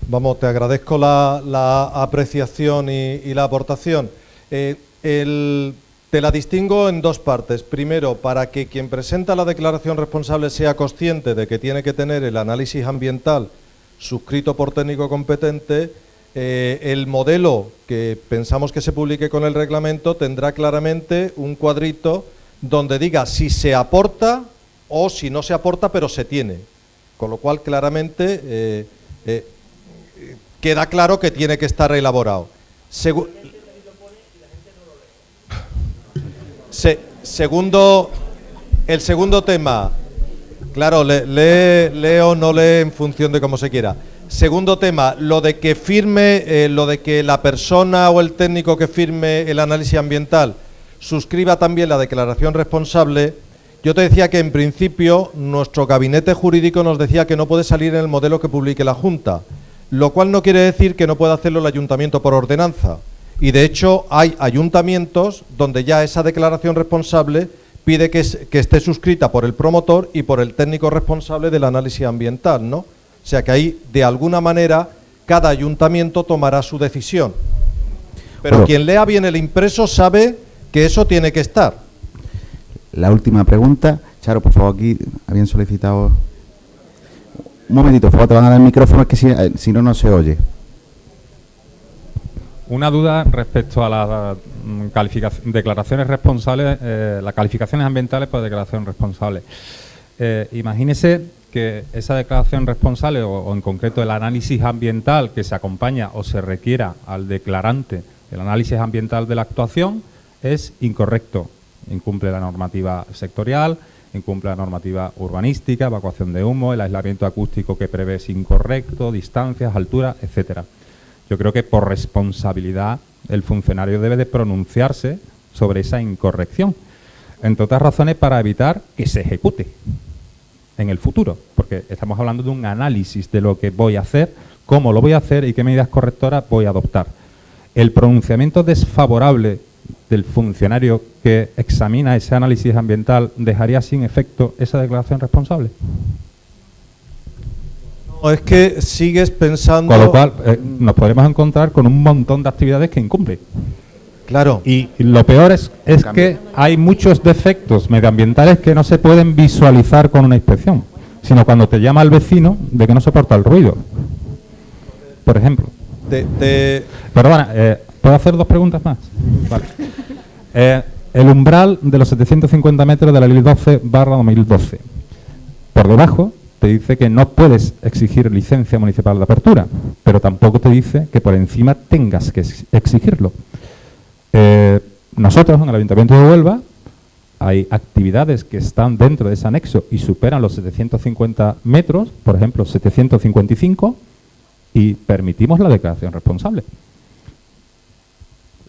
vamos, te agradezco la apreciación y la aportación. Te la distingo en dos partes. Primero, para que quien presenta la declaración responsable sea consciente de que tiene que tener el análisis ambiental suscrito por técnico competente, el modelo que pensamos que se publique con el reglamento tendrá claramente un cuadrito donde diga si se aporta o si no se aporta, pero se tiene. Con lo cual, claramente, queda claro que tiene que estar elaborado. El segundo tema, claro, lee o no lee en función de cómo se quiera. Segundo tema, lo de que firme, lo de que la persona o el técnico que firme el análisis ambiental suscriba también la declaración responsable. Yo te decía que en principio nuestro gabinete jurídico nos decía que no puede salir en el modelo que publique la Junta, lo cual no quiere decir que no pueda hacerlo el ayuntamiento por ordenanza. Y de hecho hay ayuntamientos donde ya esa declaración responsable pide que esté suscrita por el promotor y por el técnico responsable del análisis ambiental, ¿no? O sea que ahí, de alguna manera, cada ayuntamiento tomará su decisión. Pero Bueno, quien lea bien el impreso sabe que eso tiene que estar. La última pregunta. Charo, por favor, aquí habían solicitado... Un momentito, por favor, te van a dar el micrófono, es que si no, no se oye. Una duda respecto a las declaraciones responsables, las calificaciones ambientales por declaración responsable. Imagínese que esa declaración responsable o en concreto el análisis ambiental que se acompaña o se requiera al declarante, el análisis ambiental de la actuación, es incorrecto. Incumple la normativa sectorial, incumple la normativa urbanística, evacuación de humo, el aislamiento acústico que prevé es incorrecto, distancias, alturas, etcétera. Yo creo que por responsabilidad el funcionario debe de pronunciarse sobre esa incorrección, entre otras razones para evitar que se ejecute en el futuro, porque estamos hablando de un análisis de lo que voy a hacer, cómo lo voy a hacer y qué medidas correctoras voy a adoptar. El pronunciamiento desfavorable del funcionario que examina ese análisis ambiental dejaría sin efecto esa declaración responsable. No, es que sigues pensando... Con lo cual nos podremos encontrar con un montón de actividades que incumple. Claro. Y lo peor es que hay muchos defectos medioambientales que no se pueden visualizar con una inspección, sino cuando te llama el vecino de que no soporta el ruido. Por ejemplo. Perdona, ¿puedo hacer dos preguntas más? Vale. El umbral de los 750 metros de la ley 12/2012. Por debajo te dice que no puedes exigir licencia municipal de apertura, pero tampoco te dice que por encima tengas que exigirlo. Nosotros en el Ayuntamiento de Huelva hay actividades que están dentro de ese anexo y superan los 750 metros, por ejemplo 755, y permitimos la declaración responsable.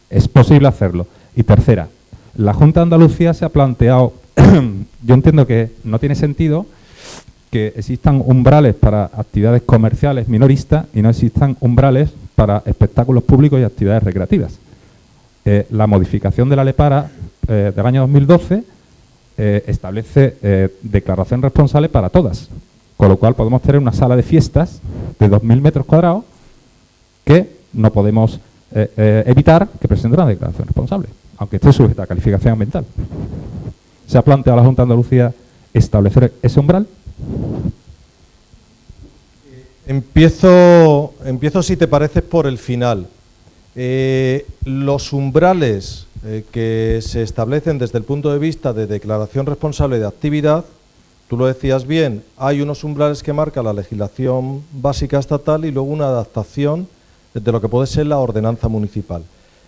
Es posible hacerlo. Y tercera, la Junta de Andalucía se ha planteado, yo entiendo que no tiene sentido que existan umbrales para actividades comerciales minoristas y no existan umbrales para espectáculos públicos y actividades recreativas. La modificación de la LEPARA del año 2012 establece declaración responsable para todas, con lo cual podemos tener una sala de fiestas de 2.000 metros cuadrados que no podemos evitar que presente una declaración responsable, aunque esté sujeta a calificación ambiental. ¿Se ha planteado la Junta de Andalucía establecer ese umbral? Empiezo, si te parece, por el final. Los umbrales que se establecen desde el punto de vista de declaración responsable de actividad, tú lo decías bien, hay unos umbrales que marca la legislación básica estatal y luego una adaptación de lo que puede ser la ordenanza municipal.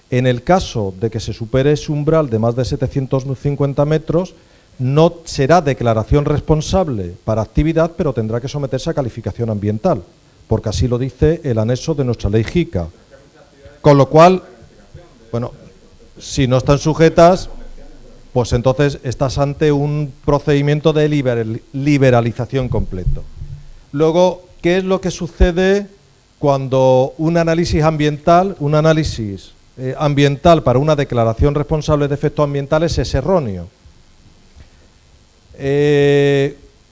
En el caso de que se supere ese umbral de más de 750 metros, no será declaración responsable para actividad, pero tendrá que someterse a calificación ambiental, porque así lo dice el anexo de nuestra ley JICA. Con lo cual, bueno, si no están sujetas, pues entonces estás ante un procedimiento de liberalización completo. Luego, ¿qué es lo que sucede cuando un análisis ambiental para una declaración responsable de efectos ambientales es erróneo?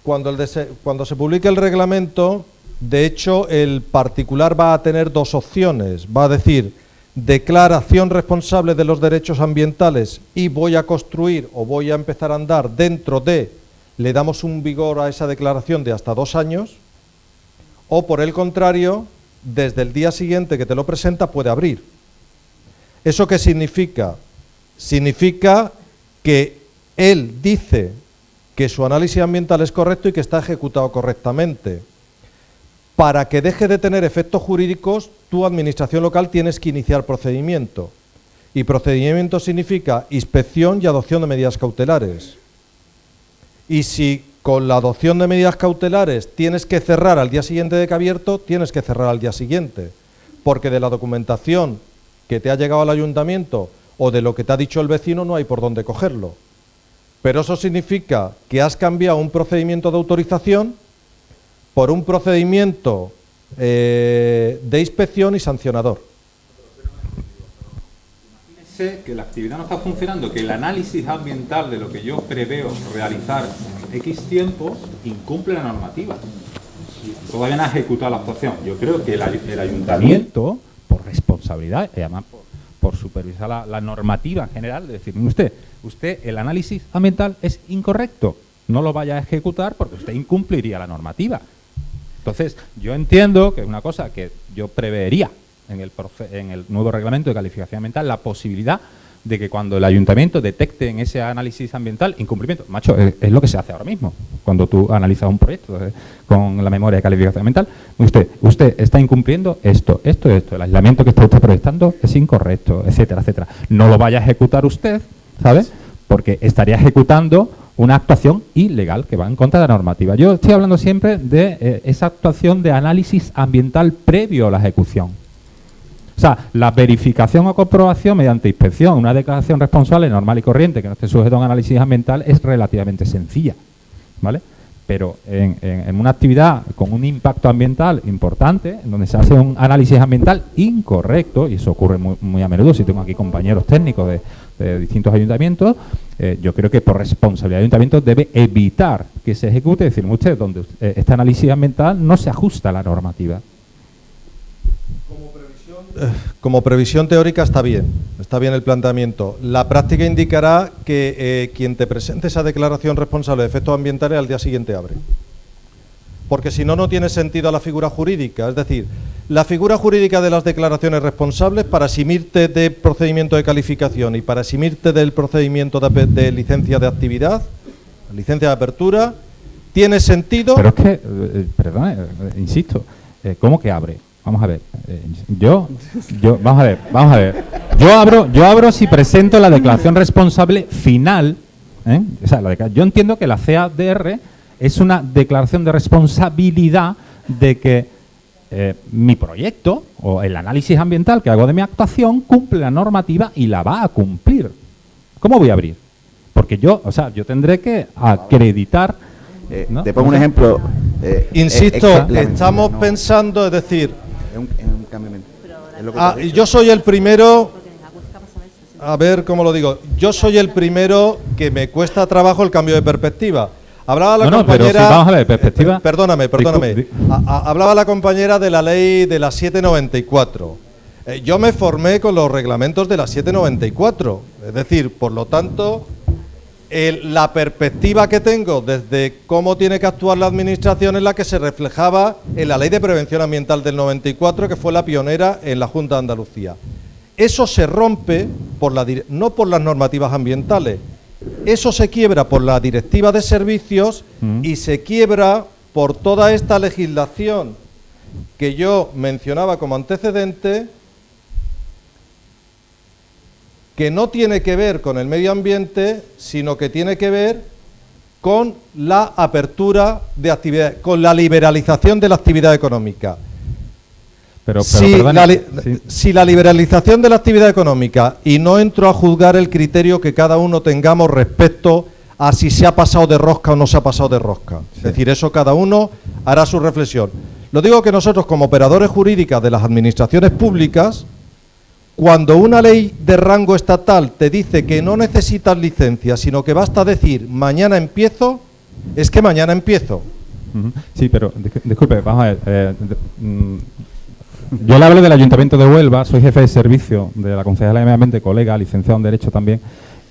Cuando se publique el reglamento, de hecho, el particular va a tener dos opciones. Va a decir, declaración responsable de los derechos ambientales y voy a construir o voy a empezar a andar dentro de, le damos un vigor a esa declaración de hasta 2 años, o por el contrario, desde el día siguiente que te lo presenta puede abrir. ¿Eso qué significa? Significa que él dice que su análisis ambiental es correcto y que está ejecutado correctamente. Para que deje de tener efectos jurídicos, tu administración local tienes que iniciar procedimiento. Y procedimiento significa inspección y adopción de medidas cautelares. Y si con la adopción de medidas cautelares tienes que cerrar al día siguiente de que ha abierto, tienes que cerrar al día siguiente. Porque de la documentación que te ha llegado al ayuntamiento o de lo que te ha dicho el vecino no hay por dónde cogerlo. Pero eso significa que has cambiado un procedimiento de autorización por un procedimiento de inspección y sancionador. Sé que la actividad no está funcionando, que el análisis ambiental de lo que yo preveo realizar en X tiempo incumple la normativa. Todavía no ha ejecutado la actuación. Yo creo que el ayuntamiento, por responsabilidad, y además por supervisar la normativa en general, de decir, usted el análisis ambiental es incorrecto, no lo vaya a ejecutar porque usted incumpliría la normativa. Entonces, yo entiendo que es una cosa que yo preveería en el nuevo reglamento de calificación ambiental, la posibilidad de que cuando el ayuntamiento detecte en ese análisis ambiental incumplimiento, macho, es lo que se hace ahora mismo, cuando tú analizas un proyecto con la memoria de calificación ambiental, usted está incumpliendo esto, el aislamiento que está usted proyectando es incorrecto, etcétera, etcétera. No lo vaya a ejecutar usted, ¿sabes? Porque estaría ejecutando una actuación ilegal que va en contra de la normativa. Yo estoy hablando siempre de esa actuación de análisis ambiental previo a la ejecución. O sea, la verificación o comprobación mediante inspección, una declaración responsable normal y corriente que no esté sujeto a un análisis ambiental es relativamente sencilla, ¿vale? Pero en una actividad con un impacto ambiental importante, en donde se hace un análisis ambiental incorrecto, y eso ocurre muy a menudo, si tengo aquí compañeros técnicos de distintos ayuntamientos, yo creo que por responsabilidad del ayuntamiento debe evitar que se ejecute, decir, usted, donde este análisis ambiental no se ajusta a la normativa. Como previsión teórica está bien el planteamiento. La práctica indicará que quien te presente esa declaración responsable de efectos ambientales al día siguiente abre. Porque si no, no tiene sentido la figura jurídica. Es decir, la figura jurídica de las declaraciones responsables para eximirte de procedimiento de calificación y para eximirte del procedimiento de licencia de actividad, licencia de apertura, tiene sentido. Pero es que, perdón, insisto, ¿cómo que abre? Vamos a ver, vamos a ver. Yo abro si presento la declaración responsable final, o sea, yo entiendo que la CADR es una declaración de responsabilidad de que mi proyecto o el análisis ambiental que hago de mi actuación cumple la normativa y la va a cumplir. ¿Cómo voy a abrir? Porque yo tendré que acreditar. ¿no? Te pongo un ejemplo. Insisto, estamos pensando, es decir, un cambio mental. Yo soy el primero, a ver cómo lo digo, yo soy el primero que me cuesta trabajo el cambio de perspectiva. Hablaba la compañera, pero si vamos a ver, perspectiva. Perdóname. Hablaba la compañera de la ley de la 794. Yo me formé con los reglamentos de la 794, es decir, por lo tanto, la perspectiva que tengo desde cómo tiene que actuar la administración es la que se reflejaba en la Ley de Prevención Ambiental del 94, que fue la pionera en la Junta de Andalucía. Eso se rompe no por las normativas ambientales, eso se quiebra por la Directiva de Servicios y se quiebra por toda esta legislación que yo mencionaba como antecedente, que no tiene que ver con el medio ambiente, sino que tiene que ver con la apertura de actividades, con la liberalización de la actividad económica. Si la liberalización de la actividad económica, y no entro a juzgar el criterio que cada uno tengamos respecto a si se ha pasado de rosca o no se ha pasado de rosca, es decir, eso cada uno hará su reflexión. Lo digo que nosotros, como operadores jurídicos de las administraciones públicas, cuando una ley de rango estatal te dice que no necesitas licencia, sino que basta decir mañana empiezo, es que mañana empiezo. Sí, pero disculpe, vamos a ver. Yo le hablo del Ayuntamiento de Huelva, soy jefe de servicio de la Concejalía de Medio Ambiente, colega, licenciado en Derecho también,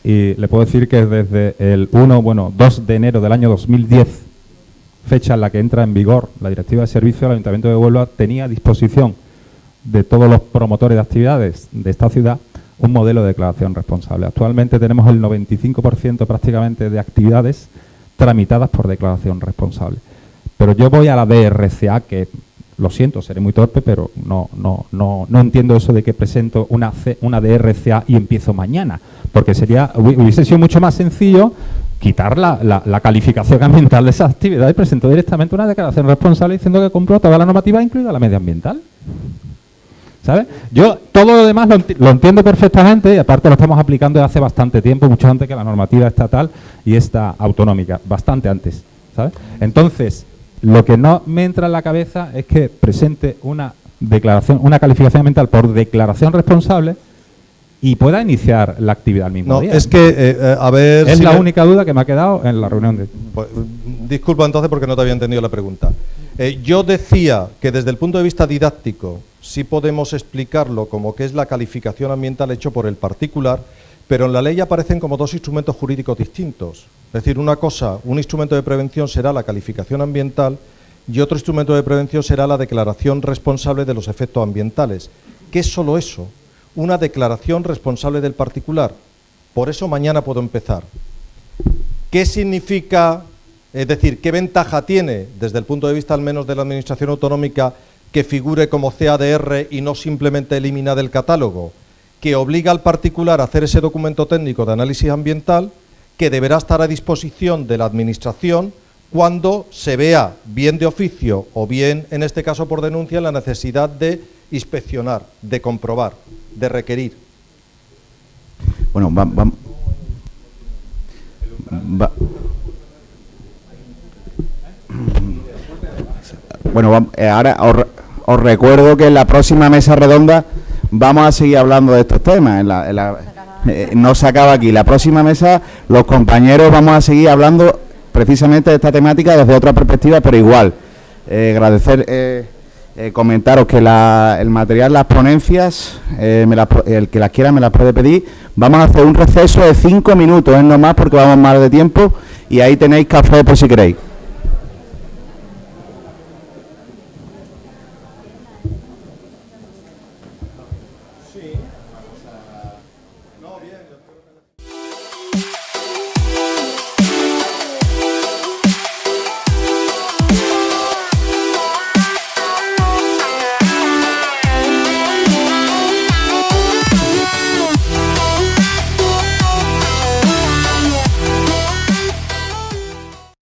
y le puedo decir que desde el 2 de enero del año 2010, fecha en la que entra en vigor la Directiva de Servicio, el Ayuntamiento de Huelva tenía a disposición de todos los promotores de actividades de esta ciudad un modelo de declaración responsable. Actualmente tenemos el 95% prácticamente de actividades tramitadas por declaración responsable. Pero yo voy a la DRCA, que lo siento, seré muy torpe, pero no entiendo eso de que presento una DRCA y empiezo mañana, porque hubiese sido mucho más sencillo quitar la calificación ambiental de esa actividad y presento directamente una declaración responsable diciendo que cumplo toda la normativa, incluida la medioambiental. ¿sabes? Yo todo lo demás lo entiendo perfectamente y aparte lo estamos aplicando desde hace bastante tiempo, mucho antes que la normativa estatal y esta autonómica, bastante antes, ¿sabes? Entonces, lo que no me entra en la cabeza es que presente una declaración, una calificación ambiental por declaración responsable y pueda iniciar la actividad al mismo día. Es que, a ver... Es si la única duda que me ha quedado en la reunión de... Pues, disculpa entonces porque no te había entendido la pregunta. Yo decía que desde el punto de vista didáctico sí podemos explicarlo como que es la calificación ambiental hecho por el particular, pero en la ley aparecen como dos instrumentos jurídicos distintos. Es decir, una cosa, un instrumento de prevención será la calificación ambiental y otro instrumento de prevención será la declaración responsable de los efectos ambientales. ¿Qué es solo eso? Una declaración responsable del particular. Por eso mañana puedo empezar. ¿Qué significa, es decir, qué ventaja tiene, desde el punto de vista al menos de la Administración Autonómica, que figure como CADR y no simplemente elimina del catálogo? Que obliga al particular a hacer ese documento técnico de análisis ambiental que deberá estar a disposición de la Administración cuando se vea, bien de oficio o bien, en este caso por denuncia, la necesidad de inspeccionar, de comprobar, de requerir. Bueno, ahora os recuerdo que en la próxima mesa redonda vamos a seguir hablando de estos temas. No se acaba aquí. La próxima mesa, los compañeros vamos a seguir hablando precisamente de esta temática desde otra perspectiva, pero igual. Agradecer, comentaros que el material, las ponencias, el que las quiera me las puede pedir. Vamos a hacer un receso de 5 minutos, no más, porque vamos mal de tiempo, y ahí tenéis café por si queréis.